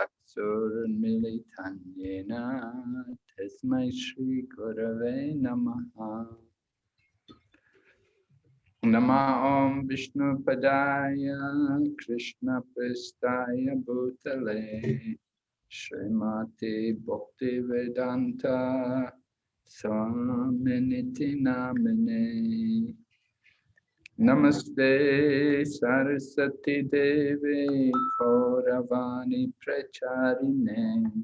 Aksuranmilitanyena Tasmai Shri Gurave Namaha. Nama Om Vishnu Padaya Krishna Prestaya Bhutale Srimati Bhakti Vedanta Swaminiti Namine. Namaste Saraswati Devi Kauravani Pracharine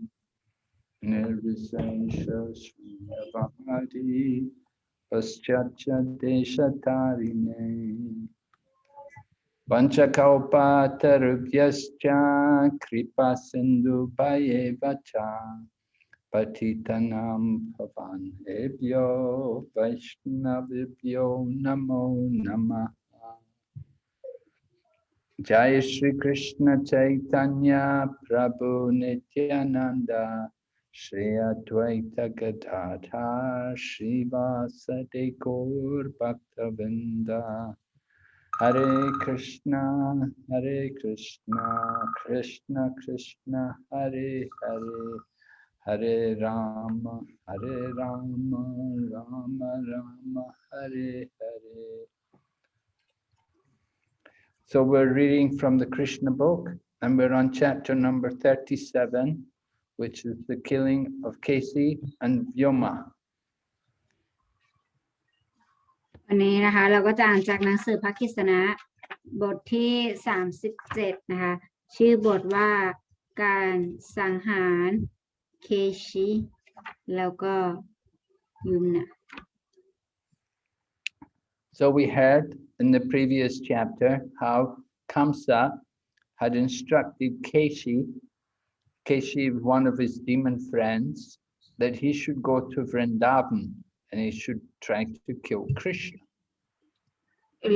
Nirvisesha Shriyavadi Paschatya Deshatarine Panchakalpa Tarubhyascha Kripa Sindhu Bhayevacha Patitanam Pavanebhyo Vaishnavibhyo Namo Namaha. Jai Shri Krishna Chaitanya Prabhu Nityananda Shri Advaita Gadadhar Srivasadi Gaur Bhaktavinda. Hare Krishna Krishna Krishna Hare Hare Hare Rama Rama Rama Hare Hare. So we're reading from the Krishna book, and we're on chapter number 37, which is the killing of Keśī and Vyoma. วันนี้นะคะเราก็จะอ่านจากหนังสือพระคิสนะบทที่37นะคะชื่อบทว่าการสังหารเคชิแล้วก็ยุมนะ So we heard in the previous chapter how Kamsa had instructed Keśī, one of his demon friends, that he should go to Vrindavan and he should try to kill Krishna.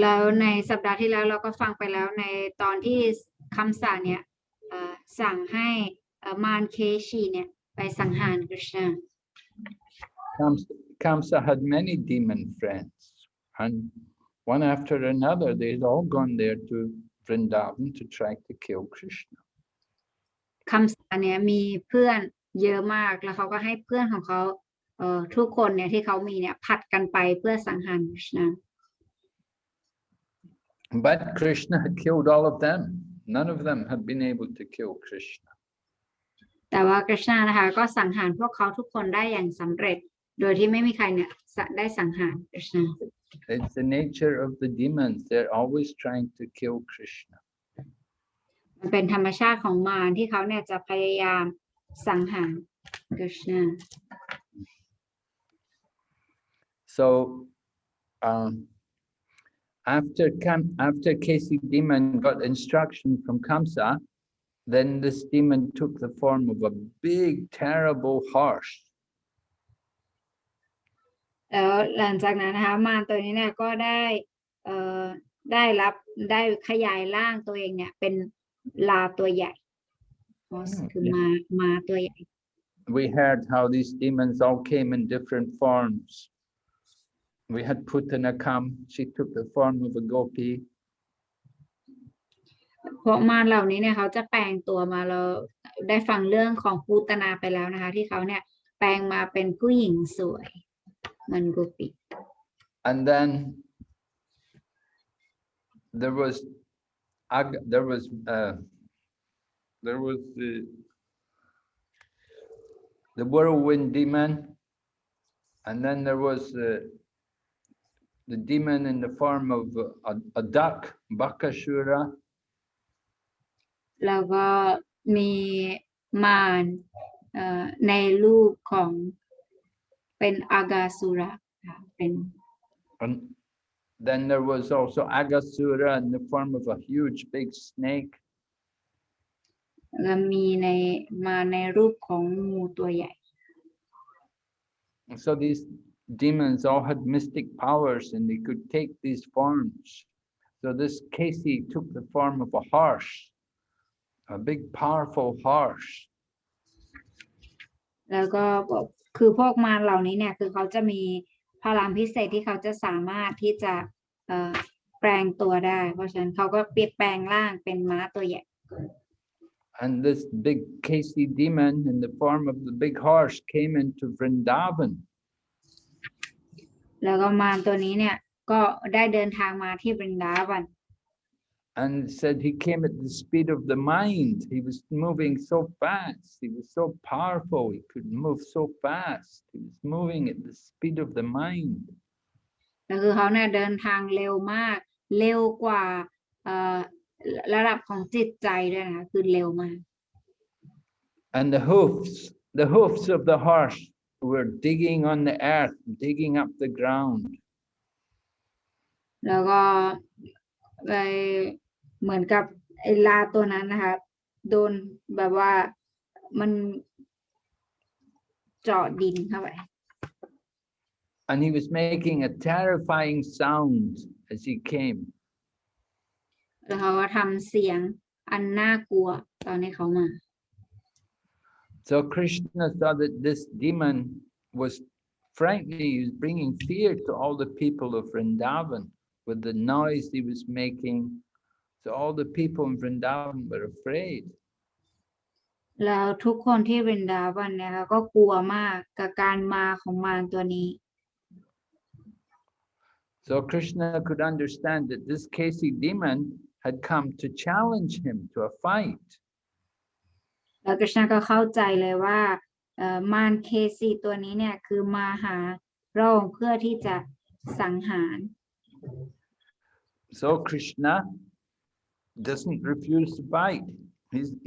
แล้วในสัปดาห์ที่แล้วเราก็ฟังไปแล้วในตอนที่คำสั่งเนี่ยสั่งให้มารเคชีเนี่ยไปสังหารกฤษณะ Kamsa had many demon friends, and one after another they'd all gone there to Vrindavan to try to kill Krishna. คำสั่งเนี่ยมีเพื่อนเยอะมากแล้วเขาก็ให้เพื่อนของเขาทุกคนเนี่ยที่เขามีเนี่ยผัดกันไปเพื่อสังหารกฤษณะ But Krishna had killed all of them. None of them had been able to kill Krishna. แต่ว่ากฤษณะนะคะก็สังหารพวกเขาทุกคนได้อย่างสำเร็จโดยที่ไม่มีใครเนี่ยได้สังหารกฤษณะ It's the nature of the demons. They're always trying to kill Krishna. มันเป็นธรรมชาติของมารที่เขาเนี่ยจะพยายามสังหารกฤษณะ So after Keśī demon got instruction from Kamsa, then this demon took the form of a big, terrible horse. แล้วหลังจากนั้นนะคะมารตัวนี้เนี่ยก็ได้ขยายร่างตัวเองเนี่ยเป็นลาตัวใหญ่คือมาตัวใหญ่ We heard how these demons all came in different forms. We had Putana come, she took the form of a gopi. เพราะมารเหล่านี้เนี่ยเขาจะแปลงตัวมาเราได้ฟังเรื่องของปูตนาไปแล้วนะคะที่เขาเนี่ยแปลงมาเป็นผู้หญิงสวยเหมือนโกปิ And then there was the whirlwind demon, and then there was the demon in the form of a duck, Bangkok. แล้วก็มีมารในรูปของเป็นอากาสุระเป็น And then there was also Agasura in the form of a huge big snake. แล้วมีมาในรูปของงูตัวใหญ่ So these demons all had mystic powers and they could take these forms. So this Keśī took the form of a horse, a big powerful horse. แล้วก็คือพวกมารเหล่านี้เนี่ยคือเขาจะมีพลังพิเศษที่เขาจะสามารถที่จะ แปลงตัวได้เพราะฉะนั้นเขาก็เปลี่ยนแปลงร่างเป็นม้าตัวใหญ่ And this big Keśī demon in the form of the big horse came into Vrindavan. แล้วก็มารตัวนี้เนี่ยก็ได้เดินทางมาที่บรินดาวัน And said he came at the speed of the mind. He was moving so fast. He was so powerful. He could move so fast. He was moving at the speed of the mind. ก็คือเขาเนี่ยเดินทางเร็วมากเร็วกว่าระดับของจิตใจด้วยนะคะคือเร็วมาก And the hoofs of the horse were digging on the earth, digging up the ground. แล้วก็เหมือนกับไอ้ลาตัวนั้นนะคะโดนแบบว่ามันเจาะดินเข้าไป And he was making a terrifying sound as he came. แล้วเขาก็ทำเสียงอันน่ากลัวตอนที่เขามา So Krishna saw that this demon was frankly, he was bringing fear to all the people of Vrindavan with the noise he was making. So all the people in Vrindavan were afraid. แล้วทุกคนที่บรินดาวันเนี่ยก็กลัวมากกับการมาของมารตัวนี้ So Krishna could understand that this Keśī demon had come to challenge him to a fight. แล้วกฤษณะก็เข้าใจเลยว่ามารเคซีตัวนี้เนี่ยคือมาหาพระองค์เพื่อที่จะสังหาร So Krishna doesn't refuse to fight.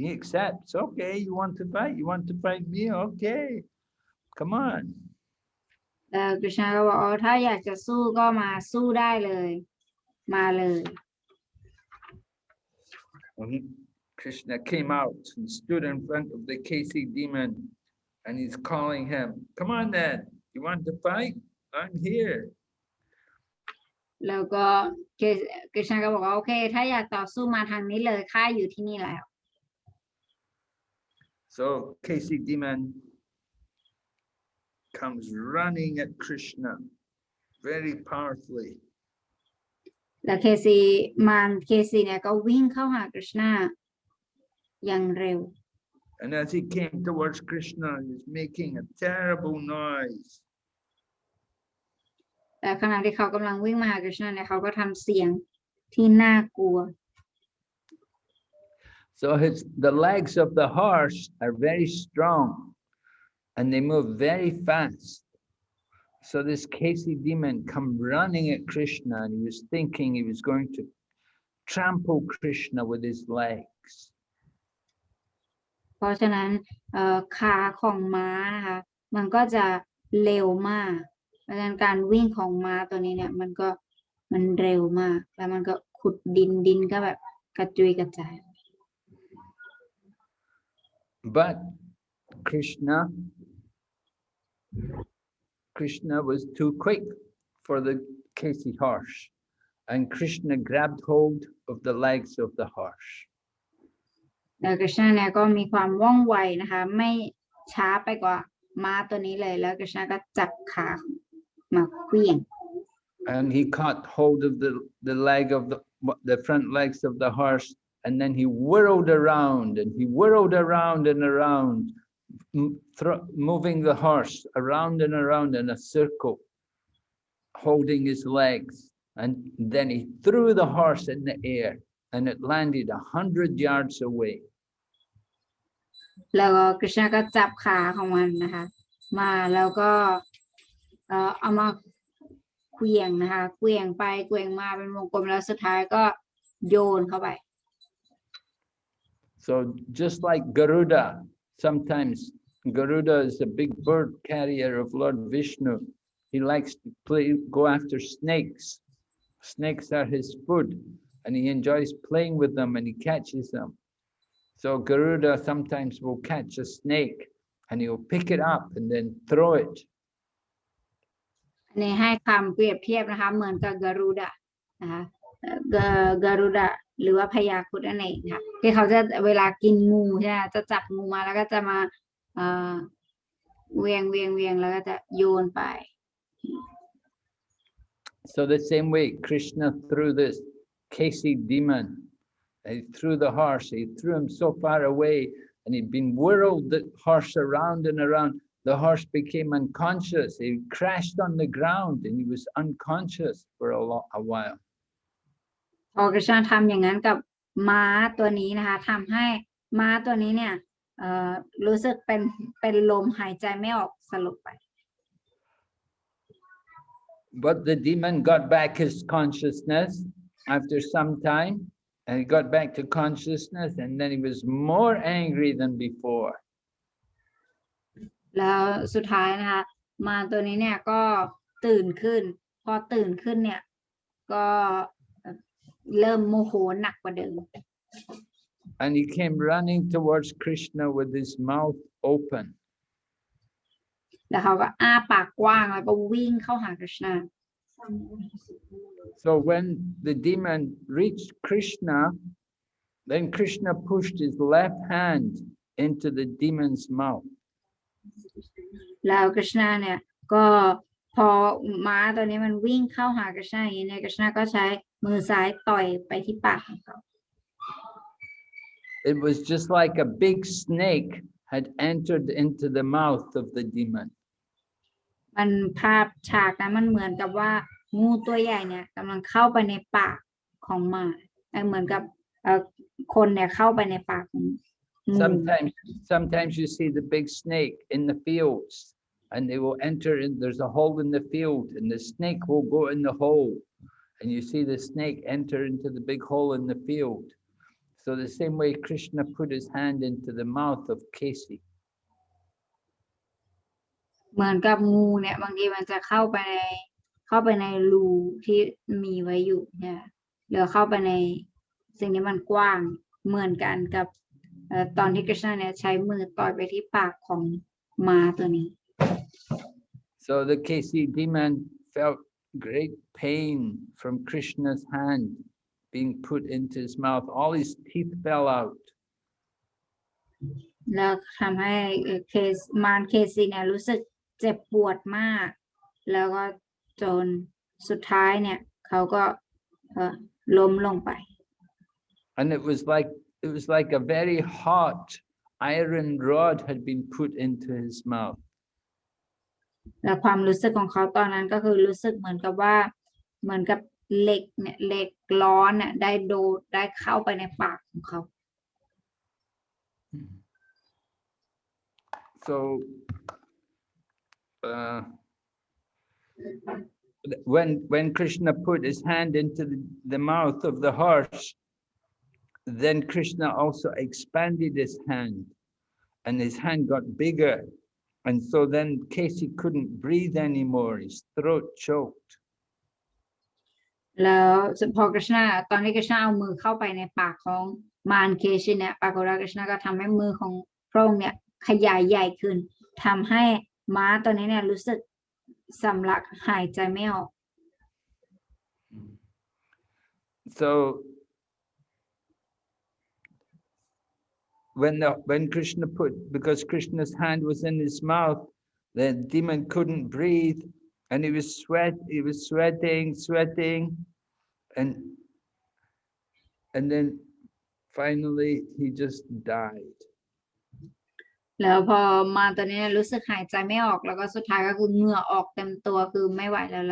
He accepts. Okay, you want to fight? You want to fight me? Okay, come on. แล้วกฤษณะก็บอกถ้าอยากจะสู้ก็มาสู้ได้เลยมาเลย Krishna came out and stood in front of the Keśī demon, and he's calling him. Come on, then. You want to fight? I'm here. แล้วก็กฤษณะก็บอกว่าโอเคถ้าอยากต่อสู้มาทางนี้เลยข้าอยู่ที่นี่แล้ว So Keśī demon comes running at Krishna very powerfully. แล้วมารเคซีเนี่ยก็วิ่งเข้าหากฤษณะอย่างเร็ว And as he came towards Krishna, he was making a terrible noise. แต่ขณะที่เขากำลังวิ่งมาหากฤษณะเนี่ยเขาก็ทำเสียงที่น่ากลัว So the legs of the horse are very strong and they move very fast. So this Keśī demon come running at Krishna, and he was thinking he was going to trample Krishna with his legs. เพราะฉะนั้นขาของม้านะคะมันก็จะเร็วมากเพราะฉะนั้นการวิ่งของม้าตัวนี้เนี่ยมันเร็วมากแล้วมันก็ขุดดินก็แบบกระจุยกระจาย But Krishna was too quick for the Keśī horse, and Krishna grabbed hold of the legs of the horse. แล้วกฤษณะเนี่ยก็มีความว่องไวนะคะไม่ช้าไปกว่าม้าตัวนี้เลยแล้วกฤษณะก็จับขามาเคลื่อน And he caught hold of the leg of the front legs of the horse, and then he whirled around and he whirled around and around, moving the horse around and around in a circle, holding his legs. And then he threw the horse in the air, and it landed 100 yards away. แล้วก็กฤษณะก็จับขาของมันนะคะมาแล้วก็เอามาเคลื่อนนะคะเคลื่อนไปเคลื่อนมาเป็นวงกลมแล้วสุดท้ายก็โยนเข้าไป So just like Garuda, sometimes Garuda is a big bird carrier of Lord Vishnu. He likes to go after snakes. Snakes are his food, and he enjoys playing with them, and he catches them. So Garuda sometimes will catch a snake, and he'll pick it up and then throw it. อันนี้ให้คำเปรียบเทียบนะคะเหมือนกับกรุดะนะคะกรุดะหรือว่าพญาครุฑนั่นเองค่ะที่เขาจะเวลากินงูใช่ไหมจะจับงูมาแล้วก็จะมาเวียงแล้วก็จะโยนไป So the same way Krishna threw this Keśī demon, he threw the horse, he threw him so far away, and he'd been whirled the horse around and around. The horse became unconscious. He crashed on the ground and he was unconscious for a while. พอกฤษณะทำอย่างนั้นกับม้าตัวนี้นะคะทำให้ม้าตัวนี้เนี่ยรู้สึกเป็นลมหายใจไม่ออกสลบไป But the demon got back his consciousness after some time, and he got back to consciousness, and then he was more angry than before. แล้วสุดท้ายนะคะม้าตัวนี้เนี่ยก็ตื่นขึ้นพอตื่นขึ้นเนี่ยก็เริ่มโมโหหนักกว่าเดิม And he came running towards Krishna with his mouth open. แล้วเขาก็อ้าปากกว้างแล้วก็วิ่งเข้าหากฤษณะ So when the demon reached Krishna, then Krishna pushed his left hand into the demon's mouth. แล้วกฤษณะเนี่ยก็พอม้าตัวนี้มันวิ่งเข้าหากฤษณะอย่างนี้เนี่ยกฤษณะก็ใช้มือซ้ายต่อยไปที่ปากของเขา It was just like a big snake had entered into the mouth of the demon. มันภาพฉากนั้นมันเหมือนกับว่างูตัวใหญ่เนี่ยกำลังเข้าไปในปากของม้าเหมือนกับคนเนี่ยเข้าไปในปากของงู Sometimes you see the big snake in the fields, and they will enter in. There's a hole in the field, and the snake will go in the hole, and you see the snake enter into the big hole in the field. So the same way Krishna put his hand into the mouth of Keśī. เหมือนกับงูเนี่ยบางทีมันจะเข้าไปในรูที่มีไว้อยู่เนี่ยหรือเข้าไปในสิ่งที่มันกว้างเหมือนกันกับตอนที่กฤษณะเนี่ยใช้มือต่อยไปที่ปากของม้าตัวนี้ So the Keśī demon felt great pain from Krishna's hand being put into his mouth. All his teeth fell out. แล้วทำให้มารเคซีเนี่ยรู้สึกเจ็บปวดมากแล้วก็จนสุดท้ายเนี่ยเขาก็ล้มลงไป And it was like a very hot iron rod had been put into his mouth. แล้วความรู้สึกของเขาตอนนั้นก็คือรู้สึกเหมือนกับเหล็กเนี่ยเหล็กร้อนเนี่ยได้เข้าไปในปากของเขา So when Krishna put his hand into the mouth of the horse, then Krishna also expanded his hand, and his hand got bigger, and so then Keśī couldn't breathe anymore. His throat choked. แล้วพอกฤษณะตอนที่กฤษณะเอามือเข้าไปในปากของมารเคชิเนี่ยปรากฏว่ากฤษณะก็ทำให้มือของพระองค์เนี่ยขยายใหญ่ขึ้นทำให้ม้าตัวนี้เนี่ยรู้สึกสำลักหายใจไม่ออก So when Krishna because Krishna's hand was in his mouth, the demon couldn't breathe, and he was sweating, and then finally he just died. แล้วพอมาตัวนี้รู้สึกหายใจไม่ออกแล้วก็สุดท้ายก็คือเหงื่อออกเต็มตัวคือไม่ไหวแล้ว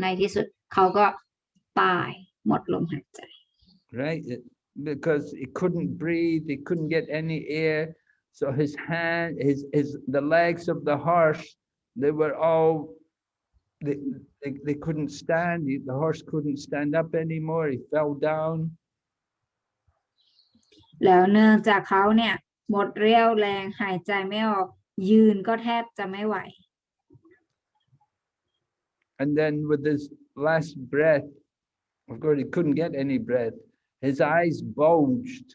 ในที่สุดเขาก็ตายหมดลมหายใจ Right, because he couldn't breathe, he couldn't get any air, so his hand, the legs of the horse, they were all they couldn't stand. The horse couldn't stand up anymore. He fell down. แล้วเนื่องจากเขาเนี่ยหมดเรี่ยวแรงหายใจไม่ออกยืนก็แทบจะไม่ไหว And then with his last breath, of course he couldn't get any breath. His eyes bulged,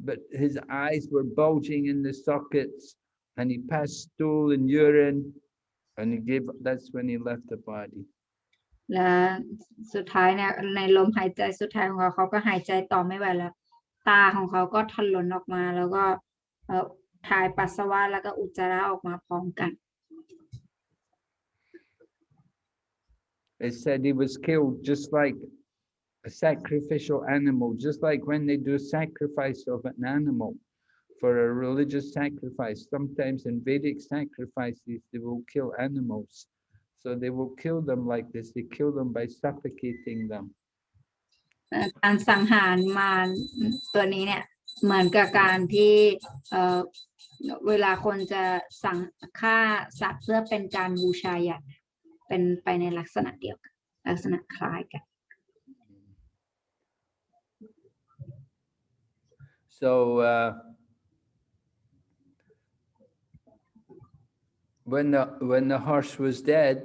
but his eyes were bulging in the sockets, and he passed stool and urine, and that's when he left the body. และสุดท้ายเนี่ยในลมหายใจสุดท้ายของเขาก็หายใจต่อไม่ไหวแล้วตาของเขาก็ถลนออกมาแล้วก็ถ่ายปัสสาวะแล้วก็อุจจาระออกมาพร้อมกัน It said he was killed just like a sacrificial animal, just like when they do sacrifice of an animal for a religious sacrifice. Sometimes in Vedic sacrifices, they will kill animals. So they will kill them like this. They kill them by suffocating them. การสังหารมารตัวนี้เนี่ยเหมือนกับการที่เวลาคนจะสั่งฆ่าสัตว์เพื่อเป็นการบูชายันเป็นไปในลักษณะเดียวกันลักษณะคล้ายกัน So when the horse was dead,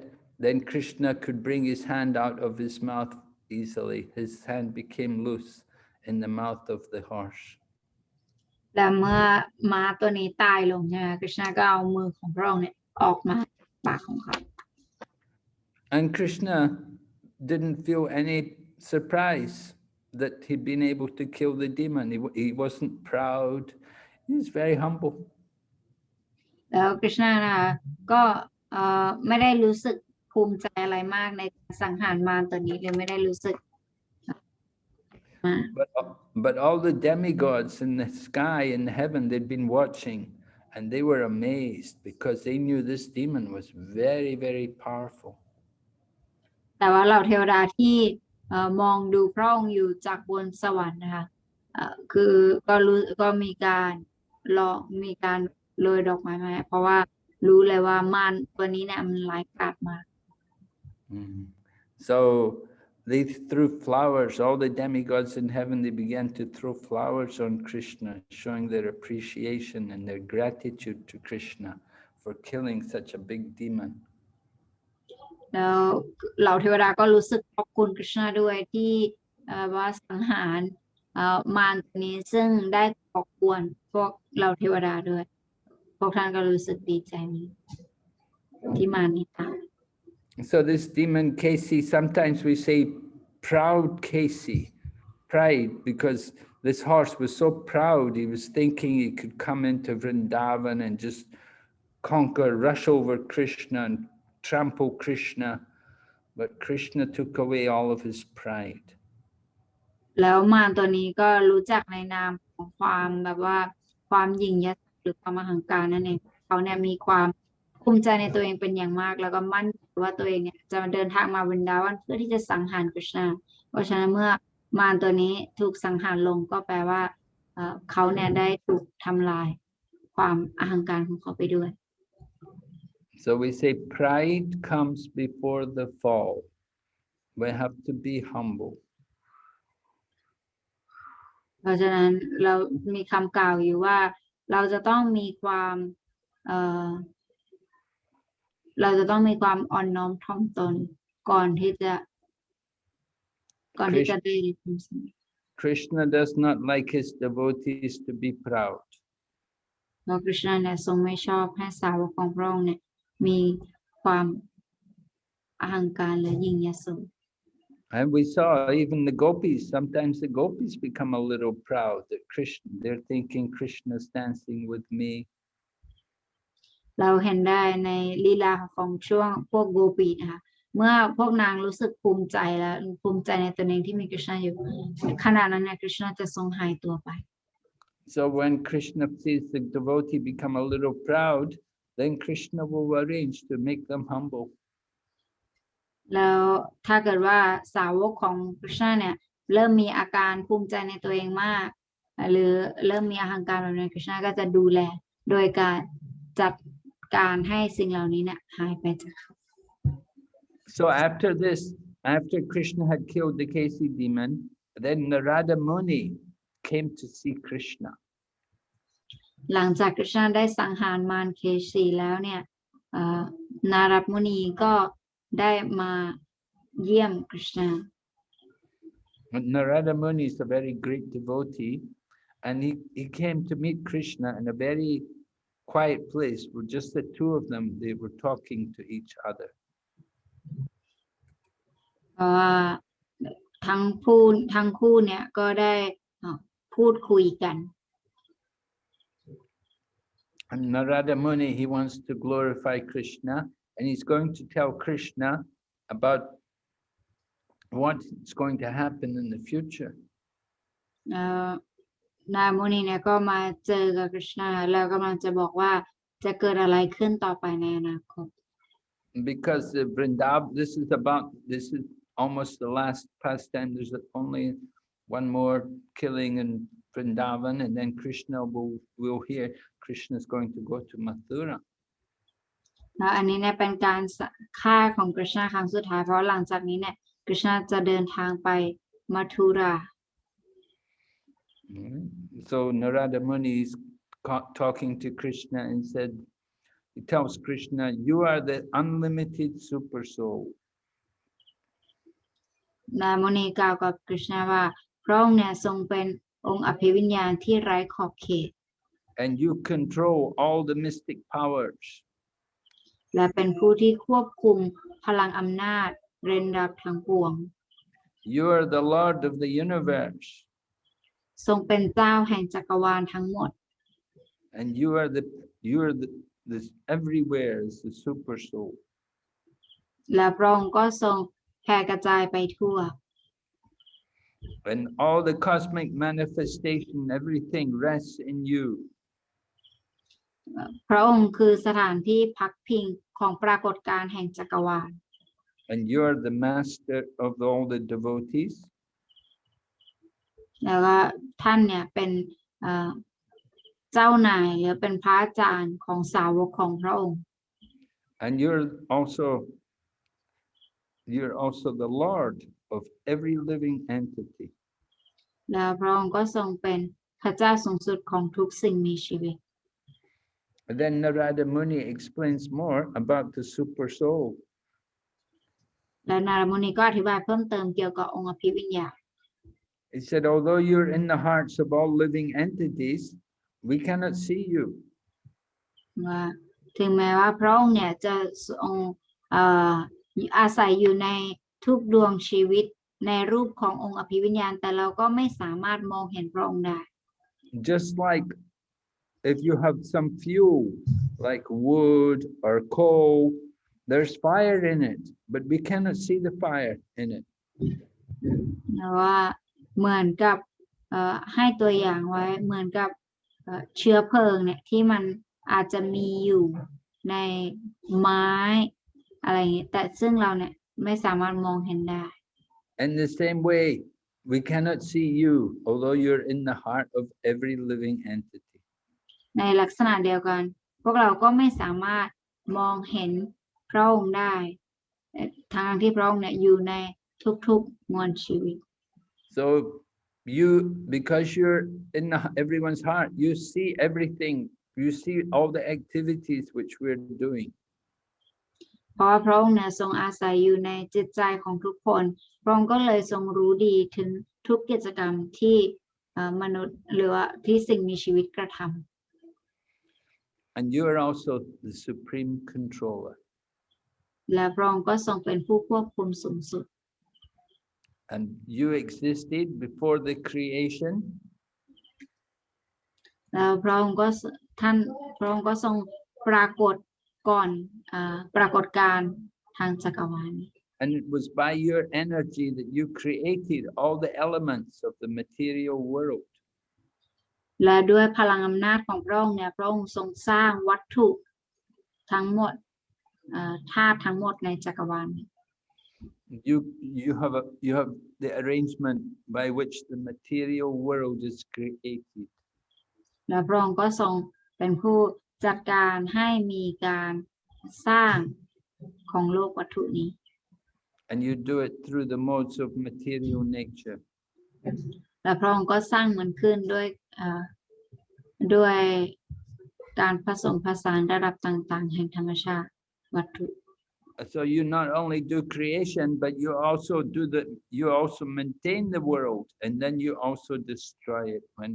then Krishna could bring his hand out of his mouth easily. His hand became loose in the mouth of the horse. และเมื่อม้าตัวนี้ตายลงใช่ไหมคริชนาก็เอามือของพระองค์เนี่ยออกมาปากของเขา And Krishna didn't feel any surprise that he'd been able to kill the demon. He wasn't proud. He was very humble. แล้วคริชนานะคะก็ไม่ได้รู้สึกภูมิใจอะไรมากในการสังหารมารตัวนี้เลยไม่ได้รู้สึก But all the demigods in the sky in heaven, they'd been watching and they were amazed because they knew this demon was very, very powerful. แต่ว่าเหล่าเทวดาที่มองดูพระองค์อยู่จากบนสวรรค์นะคะคือก็มีการโรยดอกไม้มาเพราะว่ารู้เลยว่ามารตัวนี้เนี่ยมันร้ายกาจมาก So they threw flowers. All the demigods in heaven, they began to throw flowers on Krishna, showing their appreciation and their gratitude to Krishna for killing such a big demon. แล้วเหล่าเทวดาก็รู้สึกขอบคุณคริชนาด้วยที่ว่าสังหารมารตัวนี้ซึ่งได้ก่อกวนพวกเหล่าเทวดาด้วยพวกท่านก็รู้สึกดีใจที่มารนี้ตาย So this demon Keśī, sometimes we say proud Keśī, pride, because this horse was so proud. He was thinking he could come into Vrindavan and just conquer, rush over Krishna and trample Krishna. But Krishna took away all of his pride. แล้วมารตัวนี้ก็รู้จักในนามของความแบบว่าความหยิ่งยโสหรือความอหังการนั่นเองเขาเนี่ยมีความภูมิใจในตัวเองเป็นอย่างมากแล้วก็มั่นใจว่าตัวเองเนี่ยจะเดินทางมาบรินดาวันเพื่อที่จะสังหารกฤษณาเพราะฉะนั้นเมื่อมารตัวนี้ถูกสังหารลงก็แปลว่าเขาเนี่ยได้ถูกทำลายความอหังการของเขาไปด้วย So we say pride comes before the fall. We have to be humble. เพราะฉะนั้นเรามีคำกล่าวอยู่ว่าเราจะต้องมีความอ่อนน้อมถ่อมตนก่อนที่จะได้ความสำเร็จ Krishna does not like his devotees to be proud. เพราะคริชนาเนี่ยทรงไม่ชอบให้สาวกของพระองค์เนี่ยมีความอหังการและยิ่งยโส And we saw even the gopis, sometimes the gopis become a little proud that Krishna, they're thinking Krishna's dancing with me. เราเห็นได้ในลีลาของช่วงพวกโกปีนะคะเมื่อพวกนางรู้สึกภูมิใจและภูมิใจในตนเองที่มีคริชนาอยู่ขณะนั้นเนี่ยคริชนาจะทรงหายตัวไป So when Krishna sees the devotee become a little proud, then Krishna will arrange to make them humble. แล้วถ้าเกิดว่าสาวกของคริชนาเนี่ยเริ่มมีอาการภูมิใจในตัวเองมากหรือเริ่มมีอหังการแบบนั้นคริชนาก็จะดูแลโดยการจัดการให้สิ่งเหล่านี้เนี่ยหายไปจากเขา So after this, after Krishna had killed the Keśī demon, then Narada Muni came to see Krishna. หลังจากคริชนาได้สังหารมารเคสีแล้วเนี่ยนารัตมุนีก็ได้มาเยี่ยมคริชนา Narada Muni is a very great devotee, and he came to meet Krishna in a very quiet place where just the two of them, they were talking to each other. เพราะว่าทั้งคู่เนี่ยก็ได้พูดคุยกัน And Narada Muni, he wants to glorify Krishna, and he's going to tell Krishna about what's going to happen in the future. นายมุนีเนี่ยก็มาเจอกับกฤษณาแล้วกำลังจะบอกว่าจะเกิดอะไรขึ้นต่อไปในอนาคต Because the Vrindavan, this is almost the last pastime. There's only one more killing in Vrindavan, and then Krishna will hear Krishna is going to go to Mathura. แล้วอันนี้เนี่ยเป็นการฆ่าของกฤษณาครั้งสุดท้ายเพราะหลังจากนี้เนี่ยกฤษณาจะเดินทางไปมัทุรา So Narada Muni is talking to Krishna and said, he tells Krishna, you are the unlimited super soul. นายมุนีกล่าวกับกฤษณาว่าพระองค์เนี่ยทรงเป็นองค์อภิวิญญาณที่ไร้ขอบเขต And you control all the mystic powers. และเป็นผู้ที่ควบคุมพลังอำนาจเร้นลับทั้งปวง You are the Lord of the universe. ทรงเป็นเจ้าแห่งจักรวาลทั้งหมด And you are the everywhere is the super soul. และพระองค์ก็ทรงแผ่กระจายไปทั่ว And all the cosmic manifestation, everything rests in you. พระองค์คือสถานที่พักพิงของปรากฏการณ์แห่งจักรวาล And you are the master of all the devotees. แล้วก็ท่านเนี่ยเป็นเจ้านายหรือเป็นพระอาจารย์ของสาวกของพระองค์ And you're also the Lord of every living entity. แล้วพระองค์ก็ทรงเป็นพระเจ้าสูงสุดของทุกสิ่งมีชีวิต And then Narada Muni explains more about the super soul. และนารมุนีก็อธิบายเพิ่มเติมเกี่ยวกับองค์อภิวิญญาณ He said, although you're in the hearts of all living entities, we cannot see you. ว่าถึงแม้ว่าพระองค์เนี่ยจะทรงอาศัยอยู่ในทุกดวงชีวิตในรูปขององค์อภิวิญญาณแต่เราก็ไม่สามารถมองเห็นพระองค์ได้ Just like if you have some fuel, like wood or coal, there's fire in it, but we cannot see the fire in it. แต่ว่าเหมือนกับให้ตัวอย่างไว้เหมือนกับเชื้อเพลิงเนี่ยที่มันอาจจะมีอยู่ในไม้อะไรอย่างนี้แต่ซึ่งเราเนี่ยไม่สามารถมองเห็นได้ In the same way, we cannot see you, although you're in the heart of every living entity. ในลักษณะเดียวกันพวกเราก็ไม่สามารถมองเห็นพระองค์ได้ทางที่พระองค์เนี่ยอยู่ในทุกๆมวลชีวิต So because you're in everyone's heart, you see everything. You see all the activities which we're doing. เพราะพระองค์เนี่ยทรงอาศัยอยู่ในจิตใจของทุกคนพระองค์ก็เลยทรงรู้ดีถึงทุกกิจกรรมที่มนุษย์หรือว่าที่สิ่งมีชีวิตกระทำ And you are also the supreme controller. และพระองค์ก็ทรงเป็นผู้ควบคุมสูงสุด And you existed before the creation. แล้วพระองค์ก็ทรงปรากฏก่อนปรากฏการณ์ทางจักรวาล And it was by your energy that you created all the elements of the material world. และด้วยพลังอำนาจของพระองค์เนี่ยพระองค์ทรงสร้างวัตถุทั้งหมดธาตุทั้งหมดในจักรวาล You have the arrangement by which the material world is created. และพระองค์ก็ทรงเป็นผู้จัดการให้มีการสร้างของโลกวัตถุนี้ And you do it through the modes of material nature. และพระองค์ก็สร้างมันขึ้นด้วยการผสมผสานระดับต่างๆแห่งธรรมชาติวัตถุ So you not only do creation, but you also maintain the world, and then you also destroy it when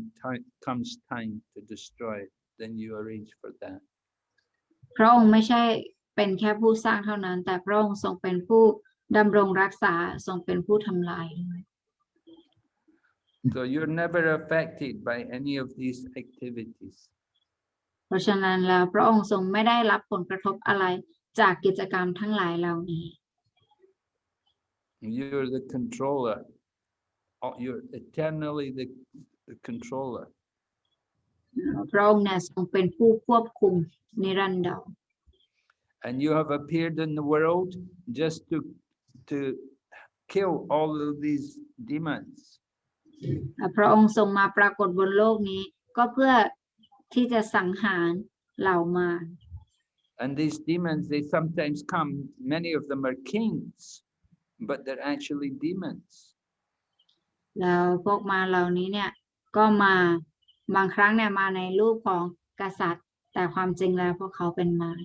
comes time to destroy it. Then you arrange for that. พระองค์ไม่ใช่เป็นแค่ผู้สร้างเท่านั้นแต่พระองค์ทรงเป็นผู้ดำรงรักษาทรงเป็นผู้ทำลาย So you're never affected by any of these activities. เพราะฉะนั้นแล้วพระองค์ทรงไม่ได้รับผลกระทบอะไรจากกิจกรรมทั้งหลายเหล่านี้ You're the controller. You're eternally the controller. พระองค์เนี่ยทรงเป็นผู้ควบคุมนิรันดร And you have appeared in the world just to kill all of these demons. พระองค์ทรงมาปรากฏบนโลกนี้ก็เพื่อที่จะสังหารเหล่ามาร And these demons, they sometimes come, many of them are kings, but they're actually demons. แล้วพวกมารเหล่านี้เนี่ยก็มาบางครั้งเนี่ยมาในรูปของกษัตริย์แต่ความจริงแล้วพวกเขาเป็นมาร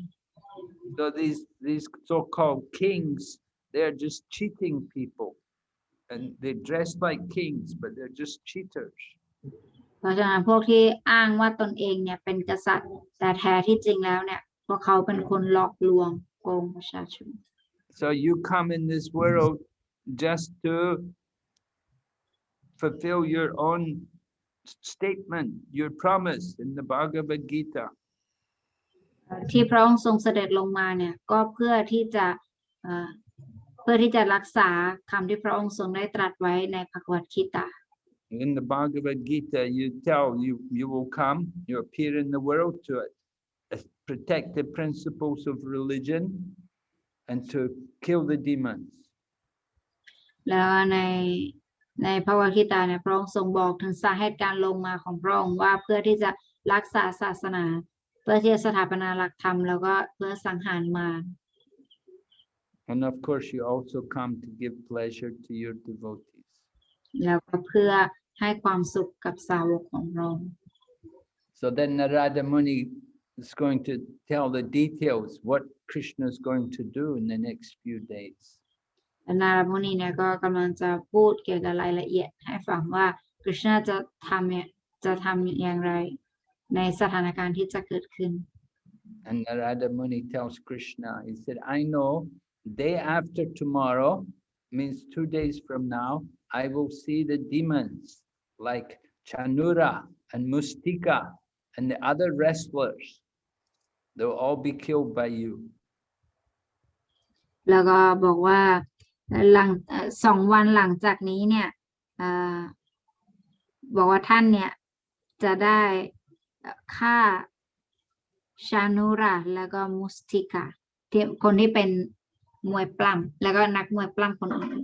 So these so-called kings, they're just cheating people. And they dress like kings, but they're just cheaters. เพราะฉะนั้นพวกที่อ้างว่าตนเองเนี่ยเป็นกษัตริย์แต่แท้ที่จริงแล้วเนี่ยพวกเขาเป็นคนหลอกลวงโกงประชาชน So you come in this world just to fulfill your own statement, your promise in the Bhagavad Gita. ที่พระองค์ทรงเสด็จลงมาเนี่ยก็เพื่อที่จะรักษาคำที่พระองค์ทรงได้ตรัสไว้ในภควคีตา In the Bhagavad Gita, you tell you will come, you appear in the world to protect the principles of religion and to kill the demons. แล้วในภควคีตาเนี่ยพระองค์ทรงบอกถึงสาเหตุการลงมาของพระองค์ว่าเพื่อที่จะรักษาศาสนาเพื่อที่จะสถาปนาหลักธรรมแล้วก็เพื่อสังหารมาร And of course, you also come to give pleasure to your devotees. แล้วก็เพื่อให้ความสุขกับสาวกของพระองค์ So then Narada Muni is going to tell the details what Krishna is going to do in the next few days. นารมุนีเนี่ยก็กำลังจะพูดเกี่ยวกับรายละเอียดให้ฟังว่าคริชนาจะทำอย่างไรในสถานการณ์ที่จะเกิดขึ้น And Narada Muni tells Krishna, he said, I know day after tomorrow, means 2 days from now, I will see the demons like Chanura and Mustika and the other wrestlers. They'll all be killed by you. แล้วก็บอกว่าหลัง2 วันหลังจากนี้เนี่ยบอกว่าท่านเนี่ยจะได้ฆ่าชานูราแล้วก็มุสติกาที่คนที่เป็นมวยปล้ำแล้วก็นักมวยปล้ำคนอื่น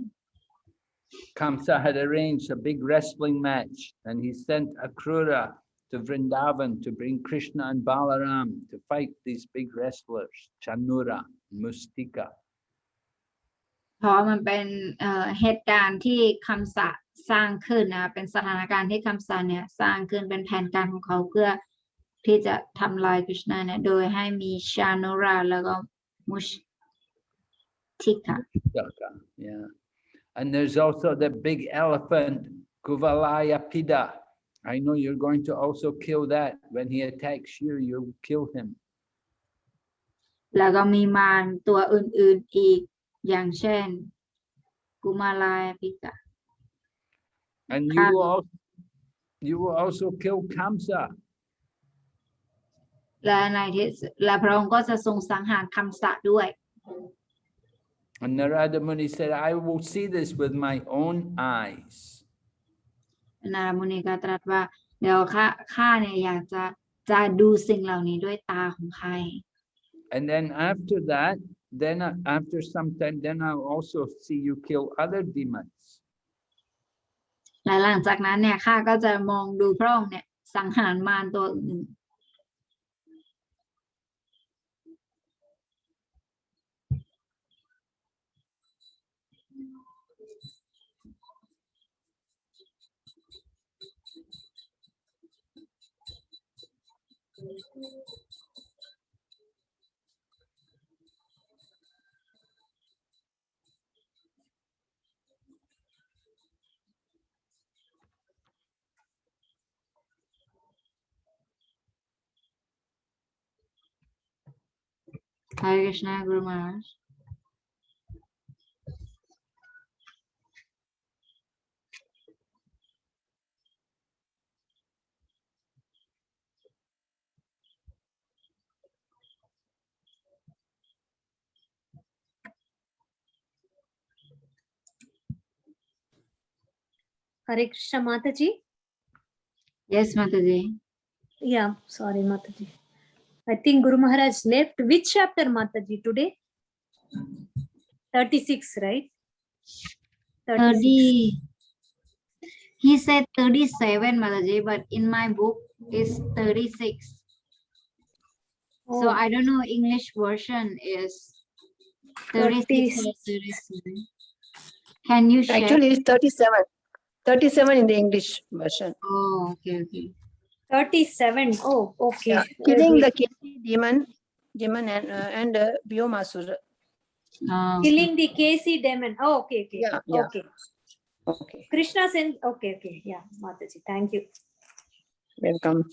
Kamsa had arranged a big wrestling match and he sent Akrura to Vrindavan to bring Krishna and Balaram to fight these big wrestlers, Chanura and Mustika. เพราะมันเป็นเหตุการณ์ที่คำสะสร้างขึ้นนะเป็นสถานการณ์ที่คำสะเนี่ยสร้างขึ้นเป็นแผนการของเขาเพื่อที่จะทำลายกฤษณะเนี่ยโดยให้มีชานุราแล้วก็มุชติกา Yeah. And there's also the big elephant, Kuvalaya Pida. I know you're going to also kill that. When he attacks you, you'll kill him. แล้วก็มีมารตัวอื่นๆอีกอย่างเช่นกุมาลายพิกา And you will also kill Kamsa. และพระองค์ก็จะทรงสังหารคำสะด้วย And Narada Muni said, I will see this with my own eyes. นารมุนีก็ตรัสว่าเดี๋ยวข้าเนี่ยอยากจะดูสิ่งเหล่านี้ด้วยตาของข้า And then after that, then after some time, then I'll also see you kill other demons. และหลังจากนั้นเนี่ยข้าก็จะมองดูพระองค์เนี่ยสังหารมารตัวอื่น Hare Krishna Guru Maharaj. Hare Krishna Mataji. Yes Mataji. Yeah, sorry Mataji. I think Guru Maharaj left. Which chapter Mataji today? 36, right? 30. He said 37 Mataji, but in my book it's 36. Oh. So I don't know English version is 36 or 37. Can you check? Actually, it's 37. 37 in the English version. Oh, okay. 37. Oh, okay. Yeah. Killing the Keśī demon and Vyomāsura. Killing the Keśī demon. Oh, okay. Yeah. Okay. Krishna sent. Okay. Yeah, Mataji. Thank you. Welcome.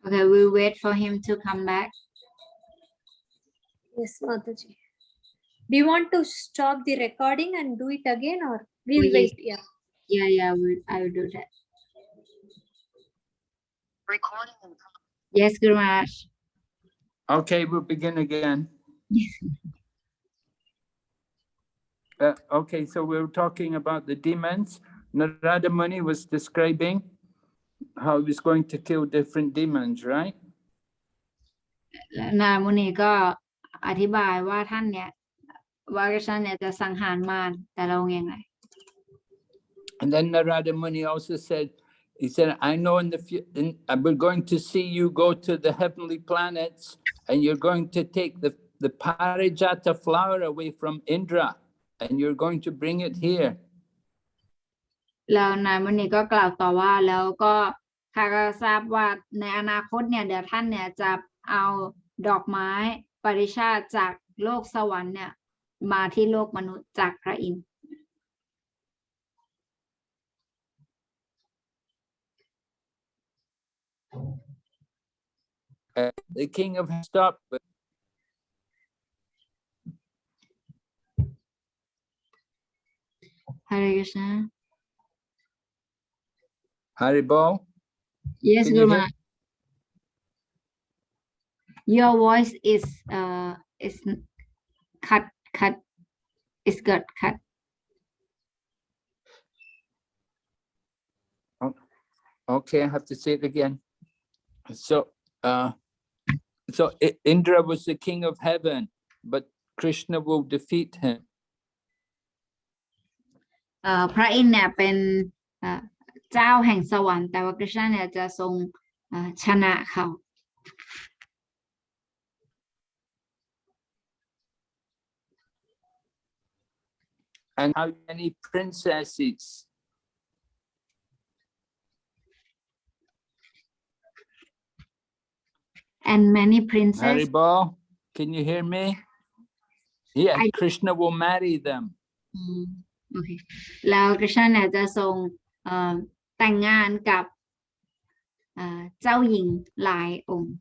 Okay, we'll wait for him to come back. Yes, Mataji. Do you want to stop the recording and do it again, or we'll Oh, yes. wait? Yeah. Yeah, I will do that. Recording. Yes, Guru Maharaj. Okay, we'll begin again. Okay, so we were talking about the demons. Narada Muni was describing how he was going to kill different demons, right? นามุนีก็อธิบายว่าท่านเนี่ยจะสังหารมารแต่ละองค์ยังไง And then Narada Muni also said, he said, I know we're going to see you go to the heavenly planets and you're going to take the Parijata flower away from Indra and you're going to bring it here. แล้วนายมุนีก็กล่าวต่อว่าแล้วก็ข้าก็ทราบว่าในอนาคตเนี่ยเดี๋ยวท่านเนี่ยจะเอาดอกไม้ปริชาติจากโลกสวรรค์เนี่ยมาที่โลกมนุษย์จากพระอินทร์ The king of stopped. Hare Krishna. Haribol? Yes, Can you Guru hear? Maharaj. Your voice is cut. It's got cut. Okay, I have to say it again. So Indra was the king of heaven, but Krishna will defeat him. พระอินทร์เนี่ยเป็นเจ้าแห่งสวรรค์แต่ว่าคริชนาเนี่ยจะทรงชนะเขา And how many princesses? and many princes Haribol, can you hear me? Yeah, Krishna will marry them. โอเคแล้วคริชนาเนี่ยจะทรงแต่งงานกับเจ้าหญิงหลายองค์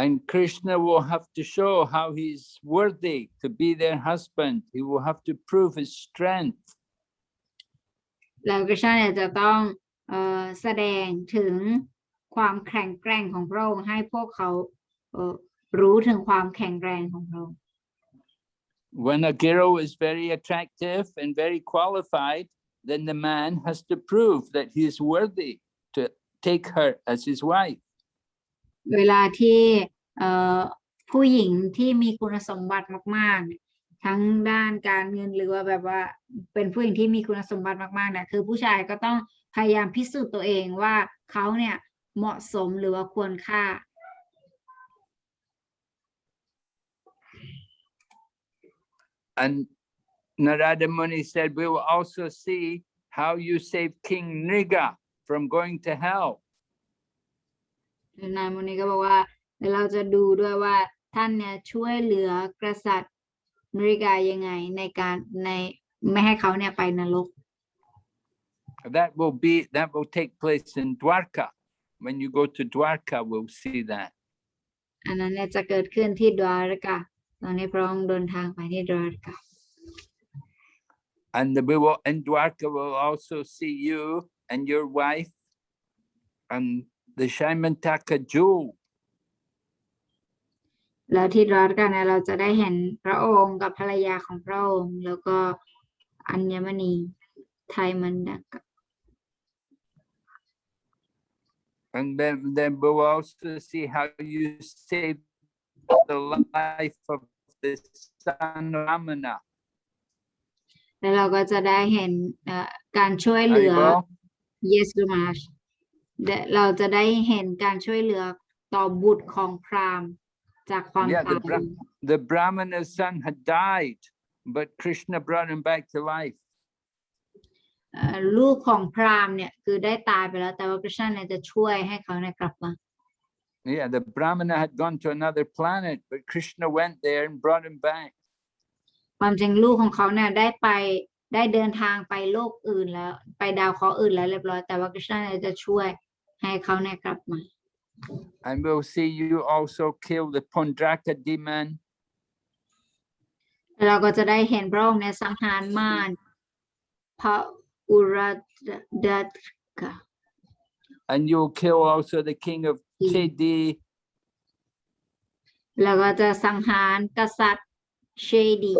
And Krishna will have to show how he's worthy to be their husband. He will have to prove his strength. แล้วคริชนาเนี่ยจะต้องแสดงถึงความแข็งแกร่งของพระองค์ให้พวกเขารู้ถึงความแข็งแรงของพระองค์ When a girl is very attractive and very qualified, then the man has to prove that he is worthy to take her as his wife. เวลาที่ผู้หญิงที่มีคุณสมบัติมากๆทั้งด้านการเงินหรือว่าแบบว่าเป็นผู้หญิงที่มีคุณสมบัติมากๆเนี่ยคือผู้ชายก็ต้องพยายามพิสูจน์ตัวเองว่าเขาเนี่ยเหมาะสมหรือว่าควรค่า And Narada Muni said, we will also see how you save King Nriga from going to hell. นายมุนีก็บอกว่าเดี๋ยวเราจะดูด้วยว่าท่านเนี่ยช่วยเหลือกษัตริย์นริกายังไงในการไม่ให้เขาเนี่ยไปนรก That will take place in Dwarka. When you go to Dwarka, we'll see that. อันนั้นเนี่ยจะเกิดขึ้นที่ดวารกะตอนนี้พระองค์เดินทางไปที่ดวารกะ And we will in Dwarka will also see you and your wife and the Shaimantaka jewel. แล้วที่ดวารกะเนี่ยเราจะได้เห็นพระองค์กับภรรยาของพระองค์แล้วก็อัญมณีไทยมันดกะ And then we will also see how you saved the life of the son Ramana. แล้วเราก็จะได้เห็นการช่วยเหลือ Haribol. Yes Gurumaharaj เราจะได้เห็นการช่วยเหลือต่อบุตรของพราหมณ์จากความ Yeah, ตาย the Brahmana's son had died, but Krishna brought him back to life. ลูกของพราหมณ์เนี่ยคือได้ตายไปแล้วแต่ว่าพระเจ้าเนี่ยจะช่วยให้เขาเนี่ยกลับมา Yeah, the Brahmana had gone to another planet, but Krishna went there and brought him back. ความจริงลูกของเขาเนี่ยได้เดินทางไปโลกอื่นแล้วไปดาวเคราะห์อื่นแล้วเรียบร้อยแต่ว่าพระเจ้าเนี่ยจะช่วยให้เขาเนี่ยกลับมา And we'll see you also kill the Pundraka demon. เราก็จะได้เห็นพระองค์ในสังหารมารพระอุรดัตกะ And you'll kill also the king of Keśī. แล้วก็จะสังหารกษัตริย์เชดี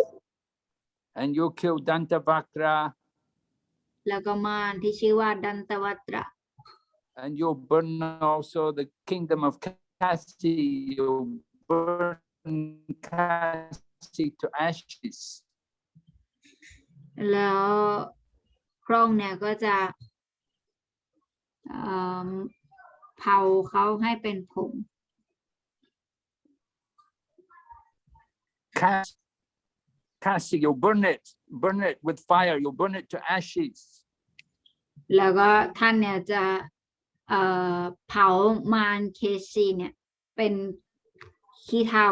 And you'll kill Dantavakra. แล้วก็มารที่ชื่อว่าดันตวัตระ And you'll burn also the kingdom of Keśī. You'll burn Keśī to ashes. แล้วพระองค์เนี่ยก็จะเผาเขาให้เป็นผง Keśī, you'll burn it with fire. You'll burn it to ashes. แล้วก็ท่านเนี่ยจะเผามารเคซีเนี่ยเป็นขี้เถ้า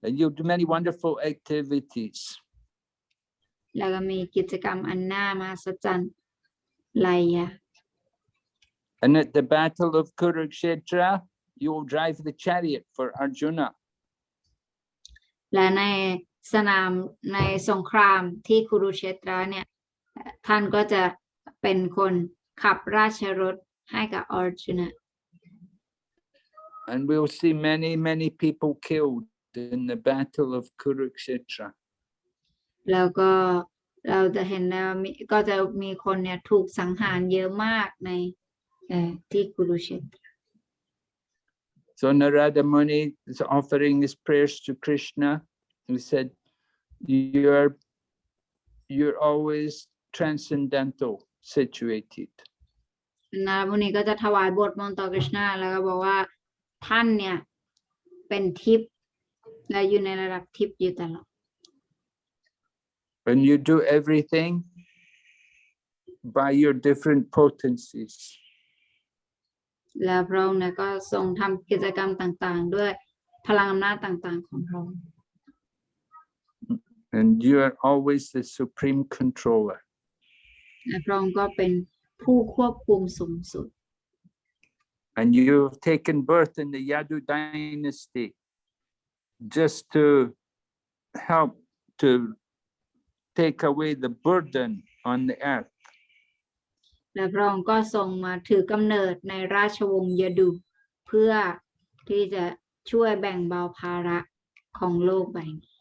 And you'll do many wonderful activities. แล้วก็มีกิจกรรมอันน่ามหัศจรรย์หลายอย่าง And at the battle of Kurukshetra, you will drive the chariot for Arjuna. และในสนามในสงครามที่คุรุเชตราเนี่ยท่านก็จะเป็นคนขับราชรถให้กับอร์จุน And we'll see many, many people killed in the battle of Kurukshetra. แล้วก็เราจะเห็นแล้วก็จะมีคนเนี่ยถูกสังหารเยอะมากในที่คุรุเชตรา So Narada Muni is offering his prayers to Krishna. He said, you're always transcendental situated. นามุนีก็จะถวายบทมนต์ต่อกฤษณาแล้วก็บอกว่าท่านเนี่ยเป็นทิพย์และอยู่ในระดับทิพย์อยู่ตลอด When you do everything by your different potencies. แล้วพระองค์เนี่ยก็ทรงทำกิจกรรมต่างๆด้วยพลังอำนาจต่างๆของพระองค์ And you are always the supreme controller. และพระองค์ก็เป็นผู้ควบคุมสูงสุด And you've taken birth in the Yadu dynasty just to help to take away the burden on the earth. และพระองค์ก็ทรงมาถือกำเนิดในราชวงศ์ยดูเพื่อที่จะช่วยแบ่งเบาภาระของโลกใบนี้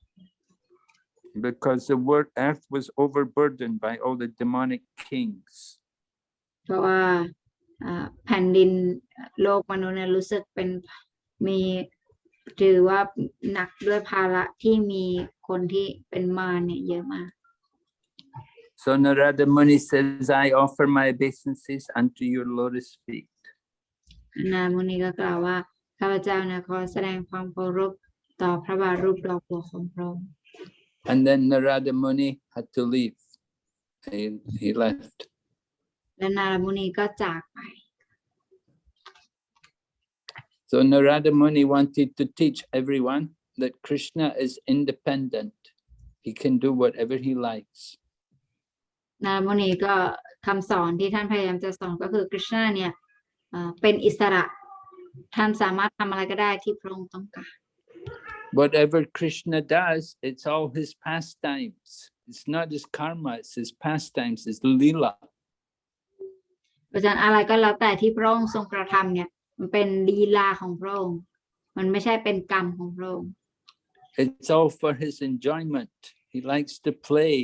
Because the earth was overburdened by all the demonic kings. เพราะว่าแผ่นดินโลกมนุษย์เนี่ยรู้สึกเป็นมีถือว่าหนักด้วยภาระที่มีคนที่เป็นมารเนี่ยเยอะมาก So Narada Muni says, I offer my obeisances unto your lotus feet. นามุนีก็กล่าวว่าข้าพเจ้าเนี่ยขอแสดงความเคารพต่อพระบาทรูปดอกบัวของพระองค์ And then Narada Muni had to leave. He left. และนามุนีก็จากไป So Narada Muni wanted to teach everyone that Krishna is independent. He can do whatever he likes. นามุนีก็ คำสอนที่ท่านพยายามจะสอนก็คือคริชนาเนี่ยเป็นอิสระท่านสามารถทำอะไรก็ได้ที่พระองค์ต้องการ Whatever Krishna does, it's all his pastimes. It's not his karma, it's his pastimes, it's lila. เพราะฉะนั้นอะไรก็แล้วแต่ที่พระองค์ทรงกระทำเนี่ยมันเป็นลีลาของพระองค์มันไม่ใช่เป็นกรรมของพระองค์ It's all for his enjoyment. He likes to play.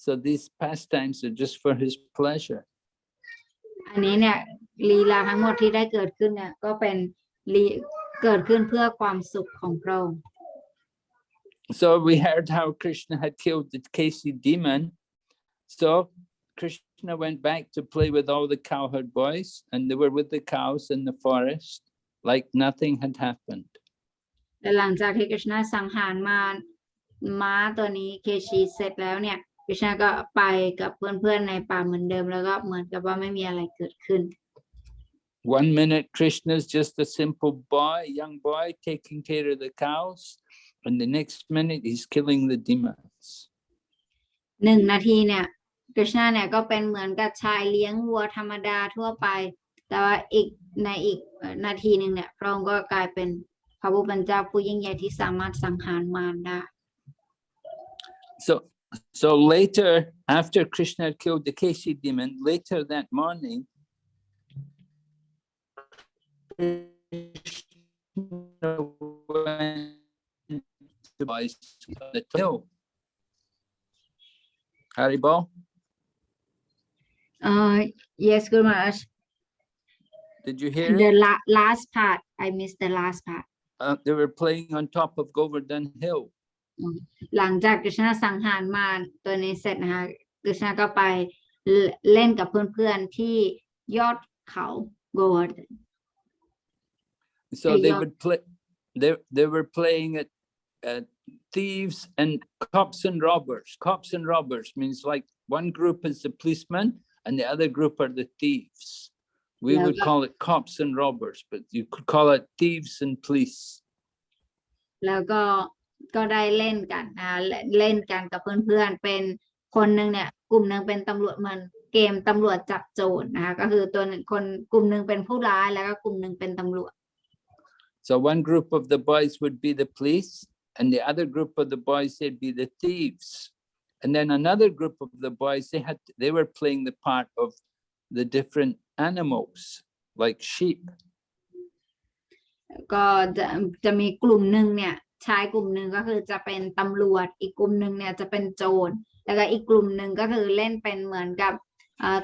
So these pastimes are just for his pleasure. อันนี้เนี่ยลีลาทั้งหมดที่ได้เกิดขึ้นเนี่ยก็เป็นเกิดขึ้นเพื่อความสุขของพระองค์ So we heard how Krishna had killed the Keśī demon. So Krishna went back to play with all the cowherd boys, and they were with the cows in the forest, like nothing had happened. และหลังจากที่กฤษณะสังหารม้าตัวนี้เคชีเสร็จแล้วเนี่ยกฤษณะก็ไปกับเพื่อนๆในป่าเหมือนเดิมแล้วก็เหมือนกับว่าไม่มีอะไรเกิดขึ้น One minute Krishna is just a simple boy, young boy, taking care of the cows, and the next minute he's killing the demons. 1 นาทีเนี่ยกฤษณะเนี่ยก็เป็นเหมือนกับชายเลี้ยงวัวธรรมดาทั่วไปแต่ว่าอีกนาทีหนึ่งเนี่ยพระองค์ก็กลายเป็นพระผู้เป็นเจ้าผู้ยิ่งใหญ่ที่สามารถสังหารมารได้ So later, after Krishna had killed the Keśī demon, later that morning, Krishna went to the hill. Haribol? Yes, Guru Maharaj. Did you hear The it? last part, I missed the last part. They were playing on top of Govardhan Hill. หลังจากกฤษณะสังหารมารตัวนี้เสร็จนะคะกฤษณะก็ไปเล่นกับเพื่อนๆที่ยอดเขาโกวาร์ด So they would play. They were playing at thieves and cops and robbers. Cops and robbers means like one group is the policemen and the other group are the thieves. We would call it cops and robbers, but you could call it thieves and police. แล้วก็ได้เล่นกันเล่นกันกับเพื่อนๆเป็นคนหนึ่งเนี่ยกลุ่มหนึ่งเป็นตำรวจเหมือนเกมตำรวจจับโจรนะคะก็คือตัวหนึ่งคนกลุ่มหนึ่งเป็นผู้ร้ายแล้วก็กลุ่มหนึ่งเป็นตำรวจ So one group of the boys would be the police and the other group of the boys they'd be the thieves. And then another group of the boys they were playing the part of the different animals like sheep. ก็จะมีกลุ่มหนึ่งเนี่ยชายกลุ่มหนึ่งก็คือจะเป็นตำรวจอีกกลุ่มหนึ่งเนี่ยจะเป็นโจรแล้วก็อีกกลุ่มหนึ่งก็คือเล่นเป็นเหมือนกับ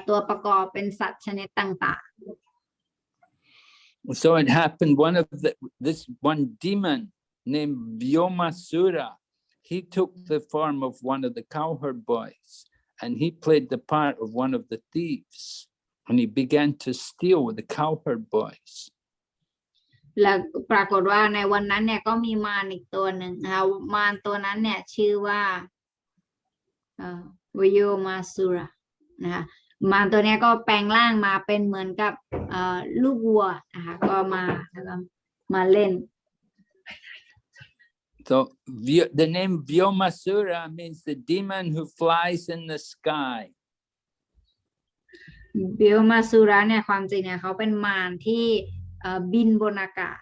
ตัวประกอบเป็นสัตว์ชนิดต่างๆ So it happened this one demon named Vyomāsura, he took the form of one of the cowherd boys and he played the part of one of the thieves and he began to steal with the cowherd boys. แล้วปรากฏว่าในวันนั้นเนี่ยก็มีมารอีกตัวหนึ่งนะคะมารตัวนั้นเนี่ยชื่อว่าวิโยมาสุระนะคะมารตัวนี้ก็แปลงร่างมาเป็นเหมือนกับลูกวัวนะคะก็มาเล่น So the name Vyomāsura means the demon who flies in the sky. วิโยมาสุระเนี่ยความจริงเนี่ยเขาเป็นมารที่บินบนอากาศ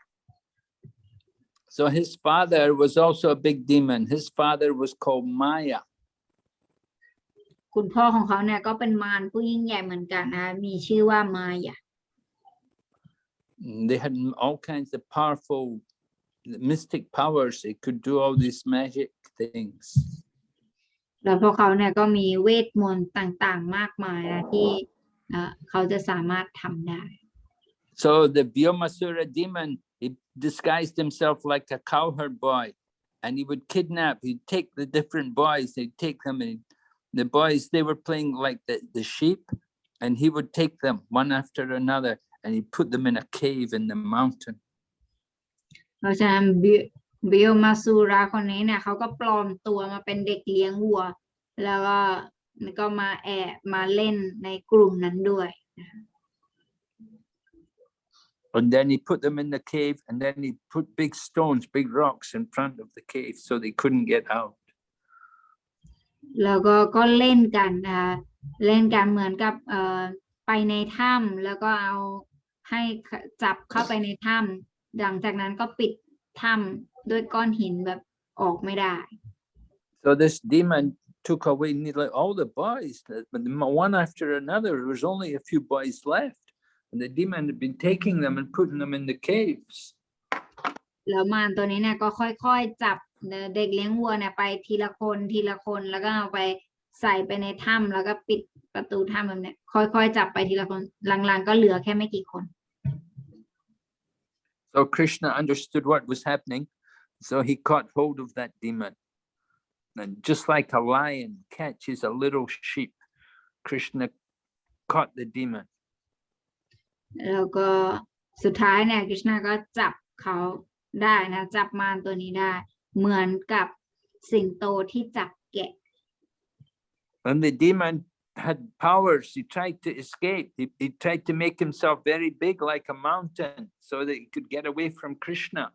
So his father was also a big demon. His father was called Maya. คุณพ่อของเขาเนี่ยก็เป็นมารผู้ยิ่งใหญ่เหมือนกันนะมีชื่อว่ามายา They had all kinds of powerful mystic powers. They could do all these magic things. แล้วพวกเขาเนี่ยก็มีเวทมนต์ต่างๆมากมายนะที่เขาจะสามารถทำได้ So the Vyomāsura demon, he disguised himself like a cowherd boy, and he would kidnap. He'd take the different boys. They'd take them, and the boys they were playing like the sheep, and he would take them one after another, and he put them in a cave in the mountain. เพราะฉะนั้นวิโยมาสุราคนนี้เนี่ยเขาก็ปลอมตัวมาเป็นเด็กเลี้ยงวัวแล้วก็มามาเล่นในกลุ่มนั้นด้วย And then he put them in the cave, and then he put big stones, big rocks in front of the cave so they couldn't get out. แล้วก็เล่นกันนะคะเล่นกันเหมือนกับไปในถ้ำแล้วก็เอาให้จับเข้าไปในถ้ำหลังจากนั้นก็ปิดถ้ำด้วยก้อนหินแบบออกไม่ได้ So this demon took away nearly all the boys, but one after another. There was only a few boys left, and the demon had been taking them and putting them in the caves. แล้วมารตัวนี้เนี่ยก็ค่อยๆจับเด็กเลี้ยงวัวเนี่ยไปทีละคนแล้วก็เอาไปใส่ไปในถ้ำแล้วก็ปิดประตูถ้ำแบบเนี้ยค่อยๆจับไปทีละคนหลังๆก็เหลือแค่ไม่กี่คน So Krishna understood what was happening, so he caught hold of that demon. And just like a lion catches a little sheep, Krishna caught the demon. แล้วก็สุดท้ายเนี่ยกฤษณาก็จับเขาได้นะจับมารตัวนี้ได้เหมือนกับสิงโตที่จับแกะ When the demon had powers, he tried to escape. He tried to make himself very big like a mountain so that he could get away from Krishna.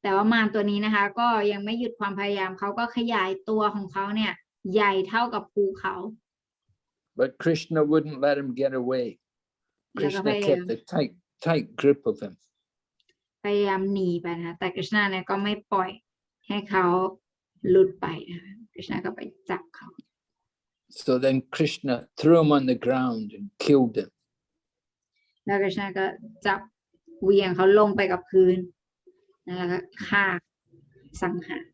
แต่ว่ามารตัวนี้นะคะก็ยังไม่หยุดความพยายามเขาก็ขยายตัวของเขาเนี่ยใหญ่เท่ากับภูเขา But Krishna wouldn't let him get away. Krishna kept a tight grip of him. พยายามหนีไปนะแต่กฤษณาเนี่ยก็ไม่ปล่อยให้เขาหลุดไปนะคะกฤษณาก็ไปจับเขา So then Krishna threw him on the ground and killed him. แล้วกฤษณาก็จับเหวี่ยงเขาลงไปกับพื้นแล้วก็ฆ่าสังหาร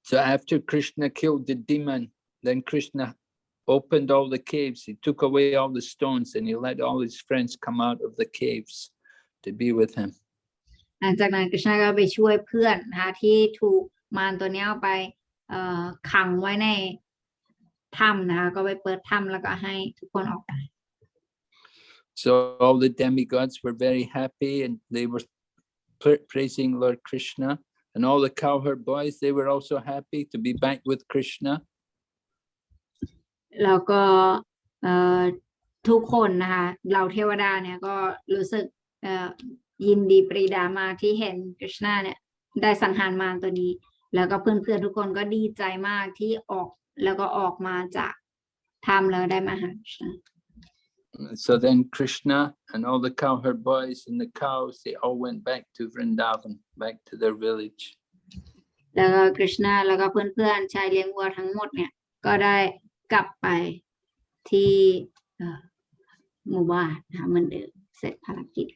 So after Krishna killed the demon, then Krishna opened all the caves. He took away all the stones and he let all his friends come out of the caves to be with him. หลังจากนั้นกฤษณาก็ไปช่วยเพื่อนนะคะที่ถูกมารตัวนี้เอาไปขังไว้ในถ้ำนะคะก็ไปเปิดถ้ำแล้วก็ให้ทุกคนออกไป So all the demigods were very happy and they were praising Lord Krishna, and all the cowherd boys, they were also happy to be back with Krishna. แล้วก็ทุกคนนะคะเหล่าเทวดาเนี่ยก็รู้สึกยินดีปรีดามากที่เห็นกฤษณาเนี่ยได้สังหารมารตัวนี้แล้วก็เพื่อนๆทุกคนก็ดีใจมากที่ออกมาจากถ้ำแล้วได้มาหา So then Krishna and all the cowherd boys and the cows, they all went back to Vrindavan, back to their village. แล้วก็กฤษณาแล้วก็เพื่อนๆชายเลี้ยงวัวทั้งหมดเนี่ยก็ได้กลับไปที่หมู่บ้านนะคะเหมือนเดิมเสร็จภารกิจ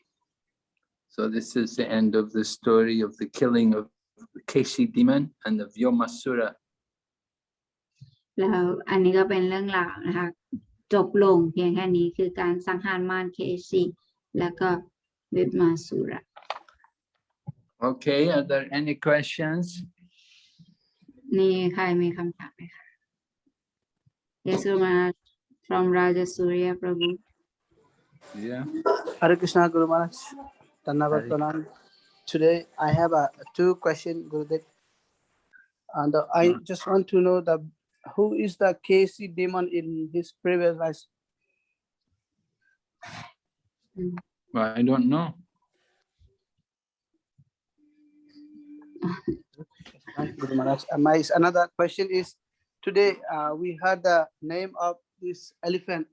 So this is the end of the story of the killing of the Keśī demon and the Vyomāsura. แล้วอันนี้ก็เป็นเรื่องราวนะคะจบลงเพียงแค่นี้คือการสังหารมารเคสีแล้วก็วิมาสุระ Okay, are there any questions? นี่ใครมีคำถามไหมคะ Yes, Guru from Raja Surya Prabhu. Yeah. Hare Krishna, Guru Maharaj. Dhanyavad Pranam. Today I have two questions, Gurudev. And I just want to know who is the Keśī demon in his previous life? Well, I don't know. Guru Maharaj. My another question is, today we heard the name of this elephant.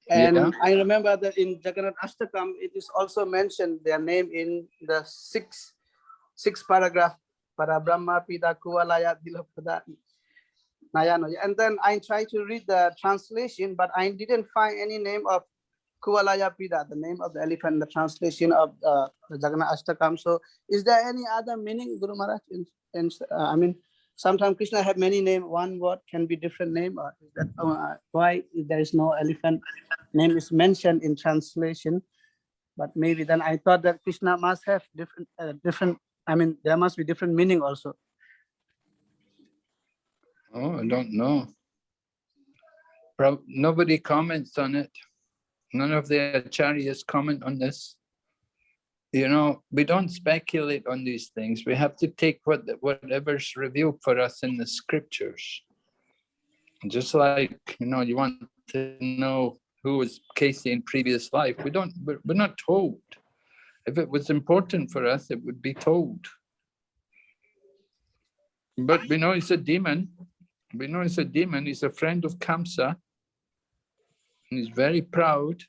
And Yeah. I remember that in Jagannath Ashtakam, it is also mentioned their name in the sixth paragraph. Para Brahma Pita Kuvalaya Dilapada Nayano. And then I tried to read the translation, but I didn't find any name of Kuvalaya Pita, the name of the elephant, the translation of the Jagannath Ashtakam. So is there any other meaning, Guru Maharaj? I mean, sometimes Krishna have many names. One word can be different name. Or is that why there is no elephant name is mentioned in translation? But maybe then I thought that Krishna must have different. I mean, there must be different meaning also. Oh, I don't know. Nobody comments on it. None of the acharyas comment on this. You know, we don't speculate on these things. We have to take whatever's revealed for us in the scriptures. Just like, you know, you want to know who was Keśī in previous life. We're not told. If it was important for us, it would be told. But we know he's a demon. We know he's a demon. He's a friend of Kamsa. And he's very proud.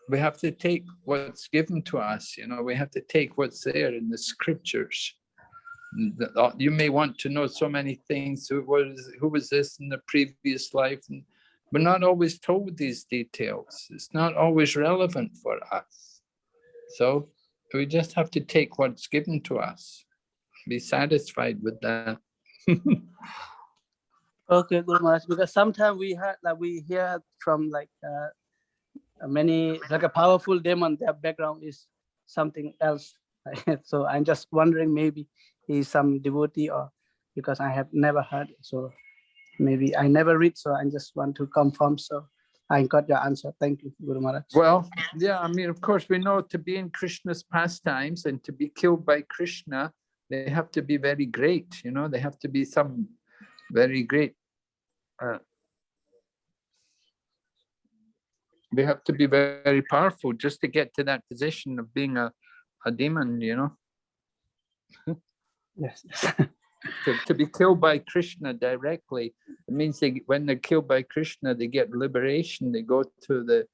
We have to take what's given to us. You know, we have to take what's there in the scriptures. You may want to know so many things. Who was this in the previous life? And we're not always told these details. It's not always relevant for us. So we just have to take what's given to us. Be satisfied with that. Okay, Guru Maharaj, because sometimes we hear from many a powerful demon, their background is something else. So I'm just wondering, maybe he's some devotee, or because I have never heard it, so maybe I never read, so I just want to confirm. So I got your answer. Thank you, Guru Maharaj. Well, yeah, I mean, of course, we know to be in Krishna's pastimes and to be killed by Krishna, they have to be very great, you know, they have to be some very great. They have to be very, very powerful just to get to that position of being a demon, you know. Yes. To be killed by Krishna directly, it means when they're killed by Krishna, they get liberation. They go to the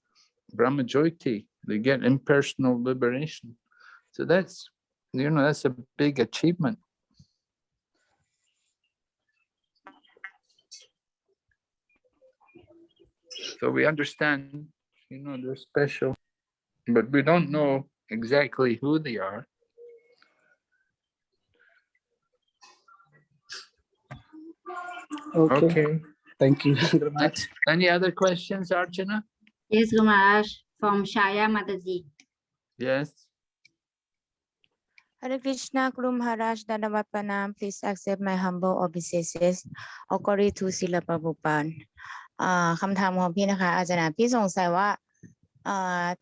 Brahmajyoti. They get impersonal liberation. So that's, you know, that's a big achievement. So we understand, you know, they're special, but we don't know exactly who they are. Okay. Thank you. Any other questions, Archana? Yes, Guru Maharaj, from Shaya Mataji. Yes. Hare Krishna, Guru Maharaj, Dandavat Pranam. Please accept my humble obeisances. Glory to Srila Prabhupada. คำถามของพี่นะคะอาจารย์พี่สงสัยว่า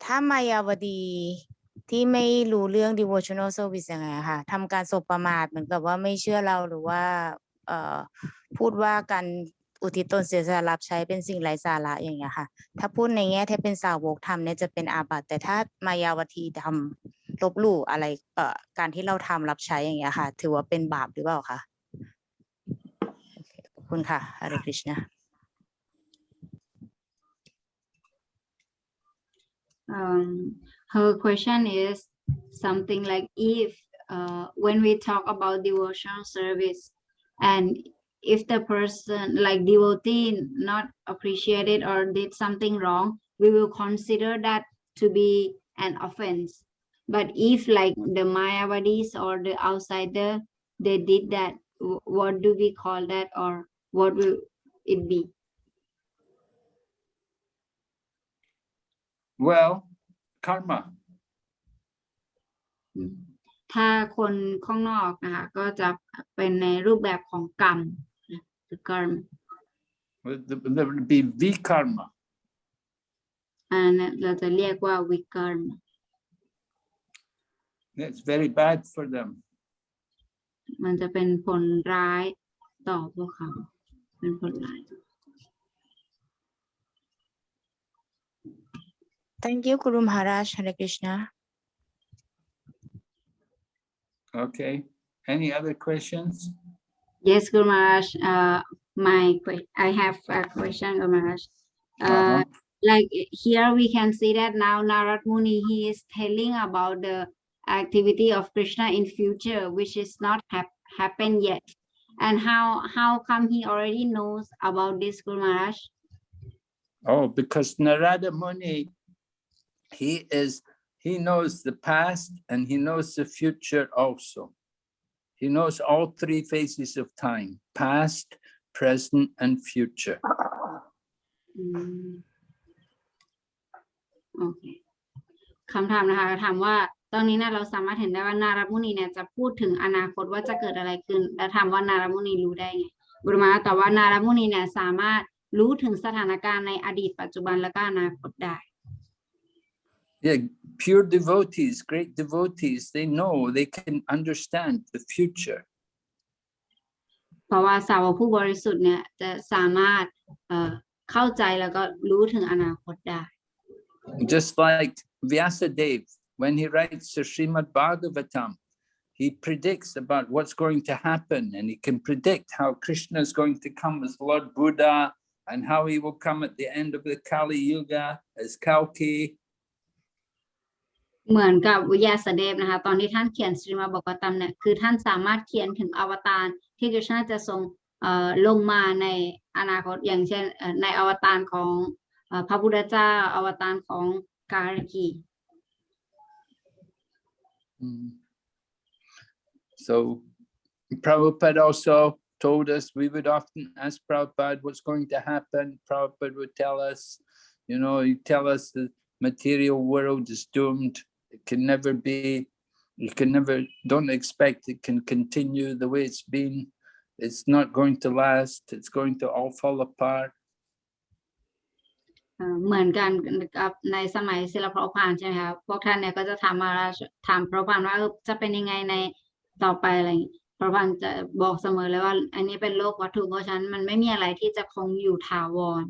ถ้ามายาวดีที่ไม่รู้เรื่อง devotional service ยังไงค่ะทำการสบประมาทเหมือนกับว่าไม่เชื่อเราหรือว่าพูดว่าการอุทิศตนเสียสละรับใช้เป็นสิ่งไร้สาระอย่างเงี้ยค่ะถ้าพูดในแง่ที่เป็นสาวกทำเนี่ยจะเป็นอาบัติแต่ถ้ามายาวดีทำลบหลู่อะไรการที่เราทำรับใช้อย่างเงี้ยค่ะถือว่าเป็นบาปหรือเปล่าคะขอบคุณค่ะ Hare Krishna Her question is something like if when we talk about devotional service and if the person like devotee not appreciated or did something wrong, we will consider that to be an offense. But if like the Mayavadis or the outsider, they did that, what do we call that or what will it be? Well, karma. ถ้าคนข้างนอกนะคะก็จะเป็นในรูปแบบของกรรมหรือกรรม There would be vikarma. เราจะเรียกว่าวิกรรม That's very bad for them. มันจะเป็นผลร้ายต่อพวกเขาเป็นผลร้าย Thank you, Guru Maharaj. Hare Krishna. Okay. Any other questions? Yes, Guru Maharaj. I have a question, Guru Maharaj. Like here we can see that now Narad Muni, he is telling about the activity of Krishna in future, which is not happened yet. And how come he already knows about this, Guru Maharaj? Oh, because Narada Muni, he knows the past and he knows the future also. He knows all three phases of time, past, present, and future. Okay. คำถามนะคะถามว่าตอนนี้นะเราสามารถเห็นได้ว่านารามุนีเนี่ยจะพูดถึงอนาคตว่าจะเกิดอะไรขึ้นและถามว่านารามุนีรู้ได้ไงบุรุษมาตอบว่านารามุนีเนี่ยสามารถรู้ถึงสถานการณ์ในอดีตปัจจุบันและก็อนาคตได้ Yeah, pure devotees, great devotees, they know, they can understand the future. เพราะว่าสาวกผู้บริสุทธิ์เนี่ยจะสามารถ เข้าใจแล้วก็รู้ถึงอนาคตได้ Just like Vyasadeva, when he writes the Srimad Bhagavatam, he predicts about what's going to happen, and he can predict how Krishna is going to come as Lord Buddha and how he will come at the end of the Kali Yuga as Kalki. เหมือนกับวิยาสเดฟนะคะตอนที่ท่านเขียนสรีมาบอกตัมเนี่ยคือท่านสามารถเขียนถึงอวตารที่กฤษณะจะทรงลงมาในอนาคตอย่างเช่นในอวตารของพระพุทธเจ้าอวตารของกาลกี So Prabhupada also told us, we would often ask Prabhupada what's going to happen. Prabhupada would tell us, you know, he'd tell us the material world is doomed. It can never be, you can never, don't expect it can continue the way it's been. It's not going to last. It's going to all fall apart. เหมือนกันกับในสมัยศิลปะพานใช่ไหมคะพวกท่านเนี่ยก็จะถามพระพานว่าจะเป็นยังไงในต่อไปอะไรพระพานจะบอกเสมอเลยว่าอันนี้เป็นโลกวัตถุเพราะฉะนั้นมันไม่มีอะไรที่จะคงอยู่ถาวร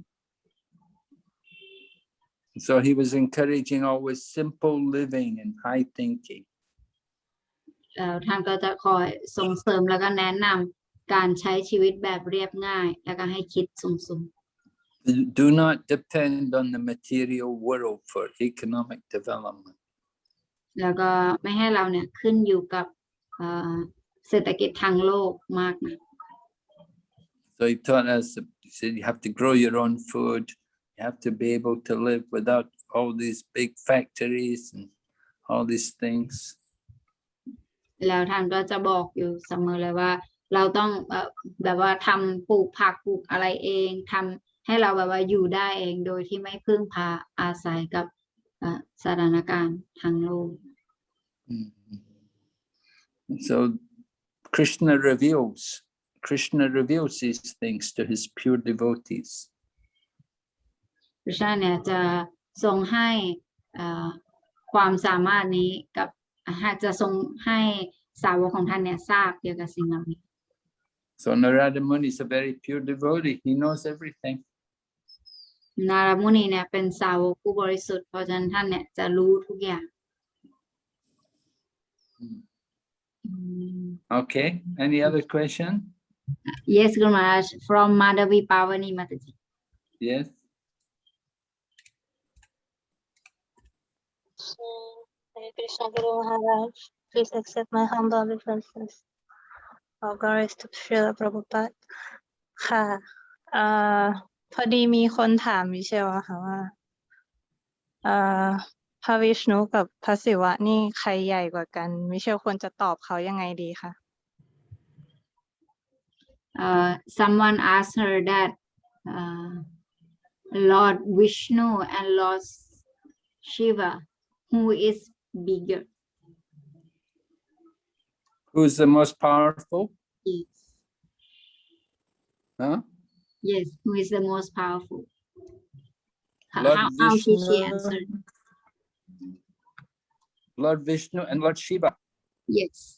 So he was encouraging always simple living and high thinking. ท่านก็จะคอยส่งเสริมแล้วก็แนะนำการใช้ชีวิตแบบเรียบง่ายแล้วก็ให้คิดสูง Do not depend on the material world for economic development. แล้วก็ไม่ให้เราเนี่ยขึ้นอยู่กับเศรษฐกิจทางโลกมากนะ So he taught us, he said, you have to grow your own food. You have to be able to live without all these big factories and all these things. แล้วท่านก็จะบอกอยู่เสมอเลยว่าเราต้องแบบว่าทำปลูกผักปลูกอะไรเองทำให้เราแบบว่าอยู่ได้เองโดยที่ไม่พึ่งพาอาศัยกับสถานการณ์ทางโลก So Krishna reveals these things to his pure devotees. พระเจ้าเนี่ยจะทรงให้ความสามารถนี้กับจะทรงให้สาวกของท่านเนี่ยทราบเกี่ยวกับสิ่งเหล่านี้ So Narada Muni is a very pure devotee. He knows everything. นารมุนีเนี่ยเป็นสาวกผู้บริสุทธิ์เพราะฉะนั้นท่านเนี่ยจะรู้ทุกอย่าง Okay. Any other question? Yes, Guru Maharaj, from Madhavi Pavani Mataji. Yes. Hare Krishna Guru Maharaj, please accept my humble obeisances. All glories to Srila Prabhupada. ค่ะพอดีมีคนถามมิเชลอะค่ะว่าพระวิษณุกับพระศิวะนี่ใครใหญ่กว่ากันมิเชลควรจะตอบเขายังไงดีคะ Someone asked her that Lord Vishnu and Lord Shiva, who is bigger? Who's the most powerful? Yes. Huh? Yes, who is the most powerful? Lord How she Vishnu, answered? Lord Vishnu and Lord Shiva. Yes.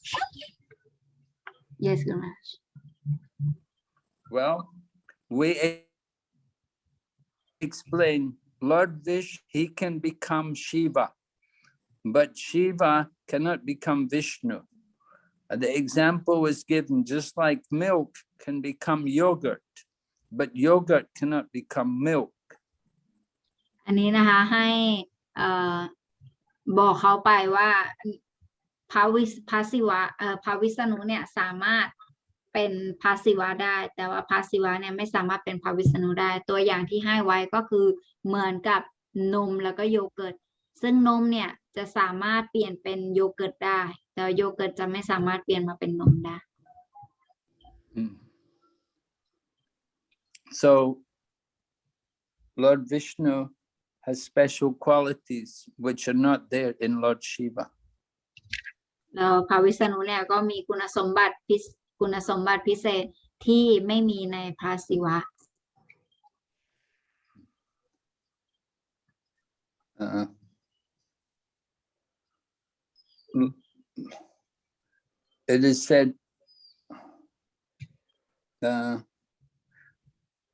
Yes, Guru Maharaj. Well, we explain Lord Vishnu, he can become Shiva, but Shiva cannot become Vishnu. The example was given, just like milk can become yogurt, but yogurt cannot become milk. อันนี้นะคะให้บอกเขาไปว่าพระศิวะพระวิษณุเนี่ยสามารถเป็นพระศิวะได้แต่ว่าพระศิวะเนี่ยไม่สามารถเป็นพระวิษณุได้ตัวอย่างที่ให้ไว้ก็คือเหมือนกับนมแล้วก็โยเกิร์ตซึ่งนมเนี่ยจะสามารถเปลี่ยนเป็นโยเกิร์ตได้แต่โยเกิร์ตจะไม่สามารถเปลี่ยนมาเป็นนมได้ So Lord Vishnu has special qualities which are not there in Lord Shiva. แล้วพระวิษณุเนี่ยก็มีคุณสมบัติพิเศษที่ไม่มีในพระศิวะ It is said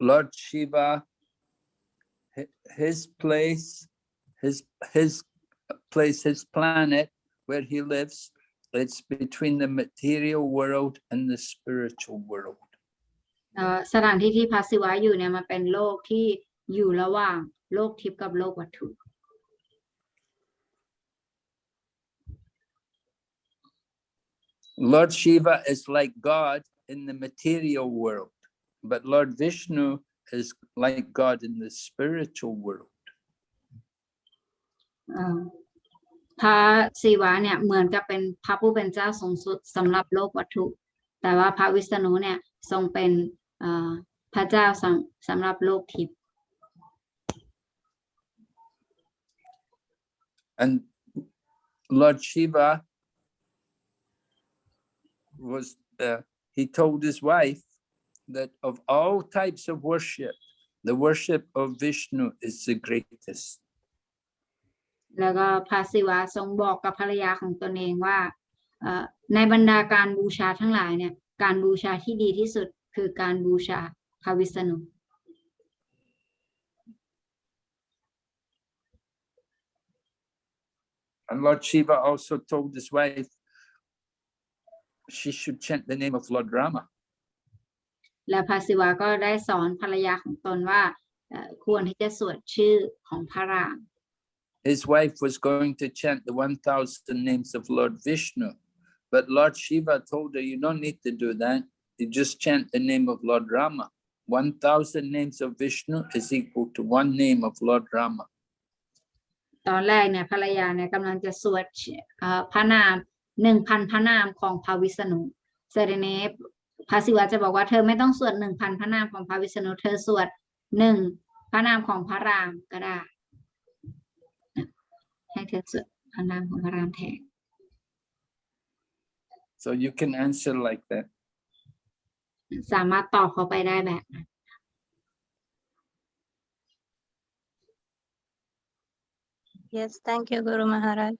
Lord Shiva his place, his place, his planet where he lives, it's between the material world and the spiritual world. สถานที่ที่พระศิวะอยู่เนี่ยมันเป็นโลกที่อยู่ระหว่างโลกทิพย์กับโลกวัตถุ Lord Shiva is like God in the material world, but Lord Vishnu is like God in the spiritual world. พระศิวะเนี่ยเหมือนกับเป็นพระผู้เป็นเจ้าสูงสุดสำหรับโลกวัตถุแต่ว่าพระวิษณุเนี่ยทรงเป็นพระเจ้าสำหรับโลกทิพย์ And Lord Shiva was he told his wife that of all types of worship, the worship of Vishnu is the greatest. แล้วก็พระศิวะทรงบอกกับภรรยาของตนเองว่าในบรรดาการบูชาทั้งหลายเนี่ยการบูชาที่ดีที่สุดคือการบูชาพระวิษณุ And Lord Shiva also told his wife she should chant the name of Lord Rama. และพระศิวะก็ได้สอนภรรยาของตนว่าควรที่จะสวดชื่อของพระราม His wife was going to chant the 1,000 names of Lord Vishnu, but Lord Shiva told her, you don't need to do that. You just chant the name of Lord Rama. 1,000 names of Vishnu is equal to one name of Lord Rama. ตอนแรกเนี่ยภรรยาเนี่ยกำลังจะสวดพระนาม 1,000 พระนามของพระวิษณุเสร็จนี้พระศิวะจะบอกว่าเธอไม่ต้องสวด 1,000 พระนามของพระวิษณุเธอสวด1พระนามของพระรามก็ได้ให้เธอสวดพระนามของพระรามแทน So you can answer like that. สามารถตอบเขาไปได้แบบนั้น Yes, thank you, Guru Maharaj.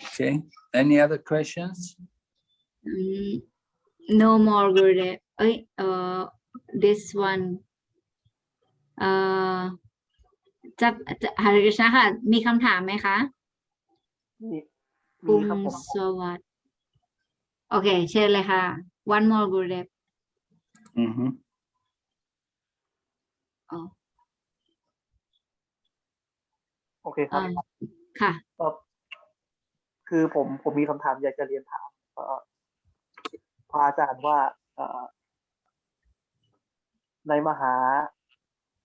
Okay, any other questions? No more Gurudev. This one จะหริชนะค่ะมีคำถามไหมคะ มีครับผม สวัสดิ์โอเคเชิญเลยค่ะ one more Gurudev โอเคครับ ค่ะ คือผมมีคำถามอยากจะเรียนถามพระอาจารย์ว่าในมหา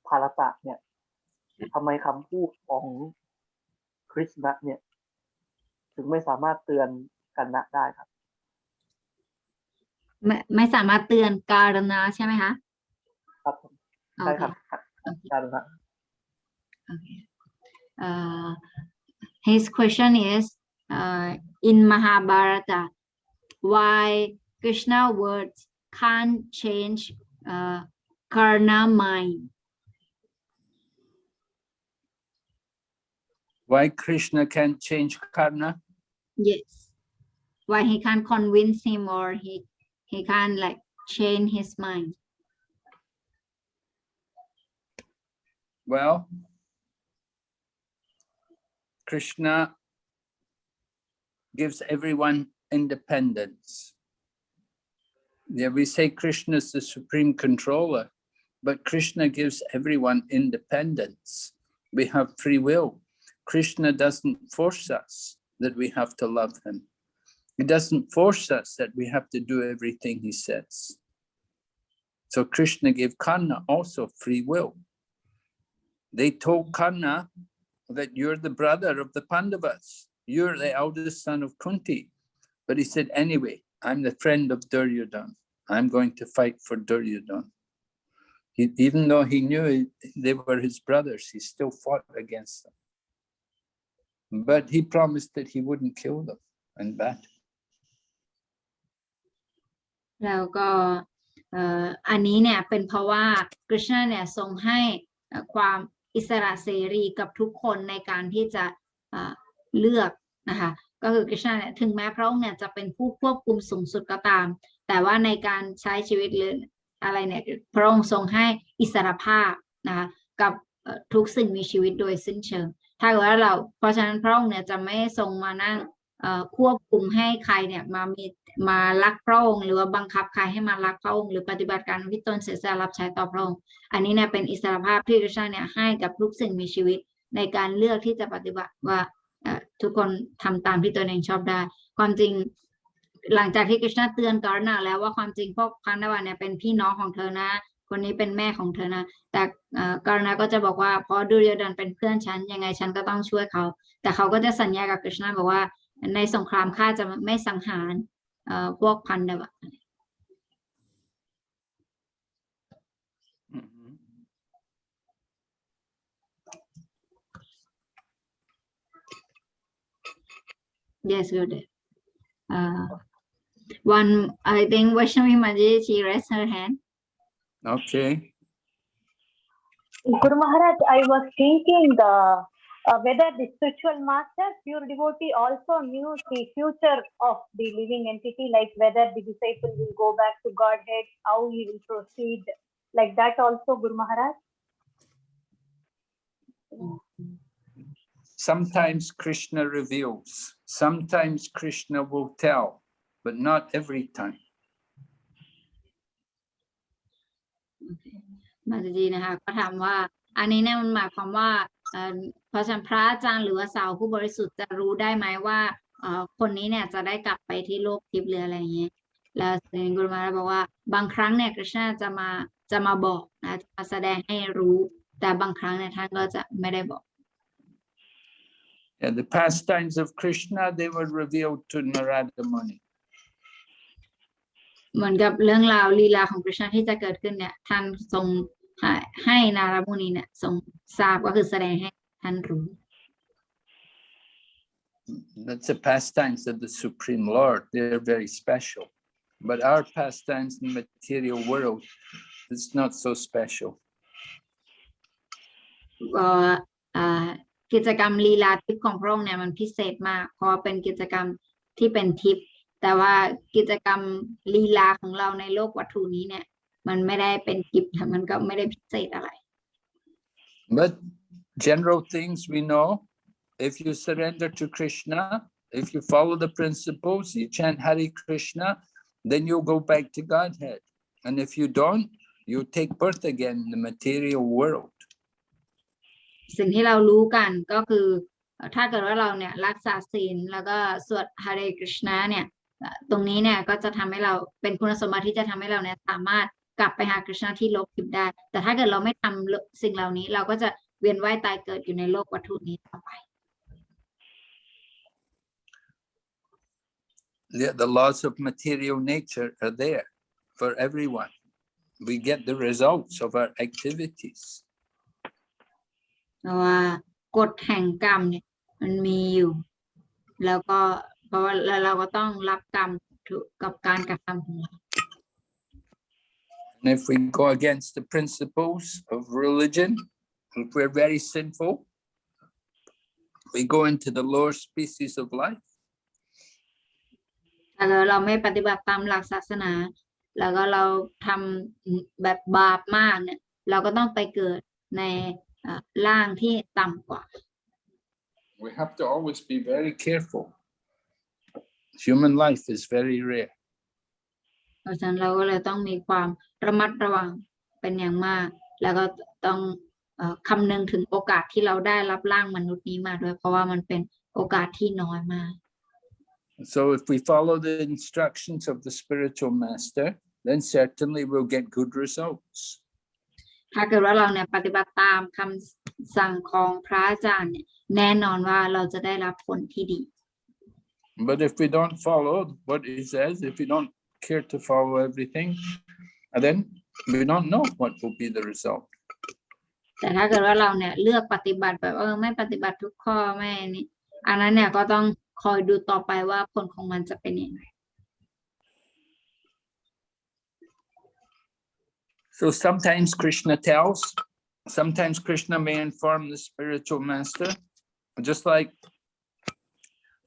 ภารตะเนี่ยทำไมคำพูดของคริสณะเนี่ยถึงไม่สามารถเตือนกันนะได้ครับ ไม่สามารถเตือนการณะใช่ไหมคะ ครับผมใช่ครับการนะ Okay. His question is in Mahabharata why Krishna words can't change Karna mind. Why Krishna can't change Karna? Yes. Why he can't convince him or he can't like change his mind. Well, Krishna gives everyone independence. Yeah, we say Krishna is the supreme controller, but Krishna gives everyone independence. We have free will. Krishna doesn't force us that we have to love him. He doesn't force us that we have to do everything he says. So Krishna gave Karna also free will. They told Karna that you're the brother of the Pandavas. You're the eldest son of Kunti. But he said, anyway, I'm the friend of Duryodhana. I'm going to fight for Duryodhana. Even though he knew they were his brothers, he still fought against them. But he promised that he wouldn't kill them in battle. แล้วก็อันนี้เนี่ยเป็นเพราะว่าคริชนาเนี่ยทรงให้ความ อิสระเสรีกับทุกคนในการที่จะเลือกนะคะก็คือ Krishna เนี่ยถึงแม้พระองค์เนี่ยจะเป็นผู้ควบคุมสูงสุดก็ตามแต่ว่าในการใช้ชีวิตหรืออะไรเนี่ยพระองค์ทรงให้อิสรภาพนะคะกับทุกสิ่งมีชีวิตโดยสิ้นเชิงถ้าเกิดว่าเพราะฉะนั้นพระองค์เนี่ยจะไม่ทรงมานั่งควบคุมให้ใครเนี่ยมารักพระองค์หรือว่าบังคับใครให้มารักพระองค์หรือปฏิบัติการที่ตนเสียสละรับใช้ต่อพระองค์อันนี้เนี่ยเป็นอิสรภาพที่พระเจ้าเนี่ยให้กับทุกสิ่งมีชีวิตในการเลือกที่จะปฏิบัติว่าทุกคนทำตามที่ตนเองชอบได้ความจริงหลังจากที่ Krishna เตือนการณาแล้วว่าความจริงพวกพันธวาเนี่ยเป็นพี่น้องของเธอนะคนนี้เป็นแม่ของเธอนะแต่การณาก็จะบอกว่าเพราะดุริยดันเป็นเพื่อนฉันยังไงฉันก็ต้องช่วยเขาแต่เขาก็จะสัญญากับ Krishna บอกว่าในสงครามข้าจะไม่สังหารพวกพันธวาYes, good. One, I think Vaishnavi Maji, she raised her hand. Okay. Guru Maharaj, I was thinking whether the spiritual master, pure devotee, also knew the future of the living entity, like whether the disciple will go back to Godhead, how he will proceed, like that also, Guru Maharaj? Sometimes Krishna reveals, sometimes Krishna will tell, but not every time. มาจีนะคะก็ถามว่าอันนี้เนี่ยมันหมายความว่าเพราะฉะนั้นพระอาจารย์หรือว่าสาวผู้บริสุทธิ์จะรู้ได้ไหมว่าคนนี้เนี่ยจะได้กลับไปที่โลกทิพย์หรืออะไรอย่างเงี้ยแล้วกุรุมาบอกว่าบางครั้งเนี่ยกฤษณะจะมาบอกนะจะมาแสดงให้รู้แต่บางครั้งเนี่ยท่านก็จะไม่ได้บอกYeah, the pastimes of Krishna, they were revealed to Narada Muni. เหมือนกับเรื่องราวลีลาของกฤษณะที่จะเกิดขึ้นเนี่ยท่านทรงให้นารมุนีเนี่ยทรงทราบก็คือแสดงให้ท่านรู้ That's the pastimes of the Supreme Lord. They're very special. But our pastimes in the material world, it's not so special. กิจกรรมลีลาทิพย์ของพระองค์เนี่ยมันพิเศษมากเพราะเป็นกิจกรรมที่เป็นทิพย์แต่ว่ากิจกรรมลีลาของเราในโลกวัตถุนี้เนี่ยมันไม่ได้เป็นทิพย์มันก็ไม่ได้พิเศษอะไร But general things we know, if you surrender to Krishna, if you follow the principles, you chant Hare Krishna, then you'll go back to Godhead. And if you don't, you take birth again in the material world. สิ่งที่เรารู้กันก็คือถ้าเกิดว่าเราเนี่ยรักษาศีลแล้วก็สวด Hare Krishna เนี่ยตรงนี้เนี่ยก็จะทำให้เราเป็นคุณสมบัติที่จะทำให้เราเนี่ยสามารถกลับไปหา Krishna ที่โลกทิพย์ได้แต่ถ้าเกิดเราไม่ทำสิ่งเหล่านี้เราก็จะเวียนว่ายตายเกิดอยู่ในโลกวัตถุนี้ต่อไป The laws of material nature are there for everyone. We get the results of our activities. เพราะว่ากฎแห่งกรรมเนี่ยมันมีอยู่แล้วก็เพราะว่าเราก็ต้องรับกรรมกับการกระทำของเรา And if we go against the principles of religion, if we're very sinful, we go into the lower species of life. ถ้าเราไม่ปฏิบัติตามหลักศาสนาแล้วก็เราทำแบบบาปมากเนี่ยเราก็ต้องไปเกิดในร่างที่ต่ำกว่า We have to always be very careful. Human life is very rare. เพราะฉะนั้นเราก็เลยต้องมีความระมัดระวังเป็นอย่างมากแล้วก็ต้องคำนึงถึงโอกาสที่เราได้รับร่างมนุษย์นี้มาด้วยเพราะว่ามันเป็นโอกาสที่น้อยมาก So if we follow the instructions of the spiritual master, then certainly we'll get good results. ถ้าเกิดว่าเราเนี่ยปฏิบัติตามคำสั่งของพระอาจารย์เนี่ยแน่นอนว่าเราจะได้รับผลที่ดี But if we don't follow what he says, if we don't care to follow everything, then we don't know what will be the result. แต่ถ้าเกิดว่าเราเนี่ยเลือกปฏิบัติแบบไม่ปฏิบัติทุกข้อไม่นี่อันนั้นเนี่ยก็ต้องคอยดูต่อไปว่าผลของมันจะเป็นยังไง So sometimes Krishna tells, sometimes Krishna may inform the spiritual master, just like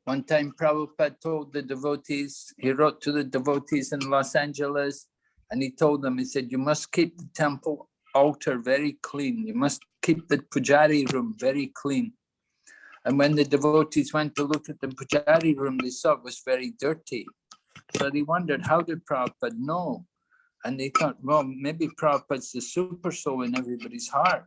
one time Prabhupada told the devotees, he wrote to the devotees in Los Angeles, and he told them, he said, you must keep the temple altar very clean. You must keep the pujari room very clean. And when the devotees went to look at the pujari room, they saw it was very dirty. So they wondered, how did Prabhupada know? And they thought, well, maybe Prabhupada's the super soul in everybody's heart.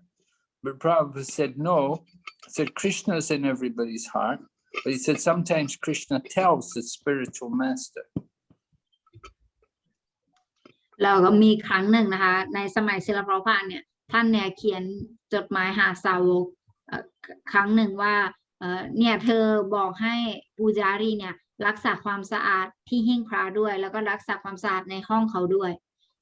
But Prabhupada said, no. He said, Krishna's in everybody's heart. But he said, sometimes Krishna tells the spiritual master. เราก็มีครั้งหนึ่งนะคะในสมัยศิลปภาเนี่ยท่านเนี่ยเขียนจดหมายหาสาวกครั้งหนึ่งว่าเนี่ยเธอบอกให้ปูจารีเนี่ยรักษาความสะอาดที่หิ้งพระด้วยแล้วก็รักษาความสะอาดในห้องเขาด้วย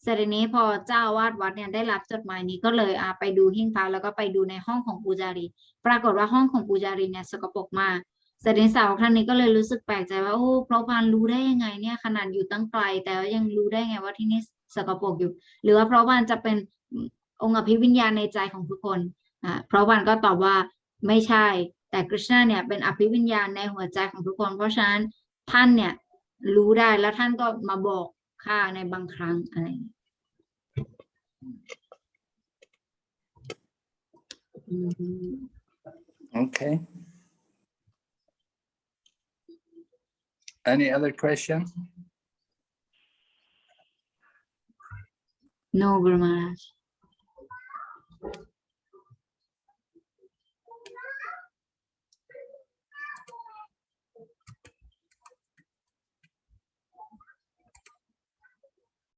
เสร็จนี้พอเจ้าวาดวัดเนี่ยได้รับจดหมายนี้ก็เลยไปดูหิ้งพระแล้วก็ไปดูในห้องของปูจารีปรากฏว่าห้องของปูจารีเนี่ยสกปรกมากเสด็จสาวท่านนี้ก็เลยรู้สึกแปลกใจว่าโอ้พระพานรู้ได้ยังไงเนี่ยขนาดอยู่ตั้งไกลแต่ยังรู้ได้ไงว่าที่นี่สกปรกอยู่หรือว่าพระพานจะเป็นองค์อภิวิญญาณในใจของทุกคนพระพานก็ตอบว่าไม่ใช่แต่กฤษณะเนี่ยเป็นอภิวิญญาณในหัวใจของทุกคนเพราะฉะนั้นท่านเนี่ยรู้ได้แล้วท่านก็มาบอกข้าในบางครั้งอะไรOkay. Any other question? No, Guru Maharaj.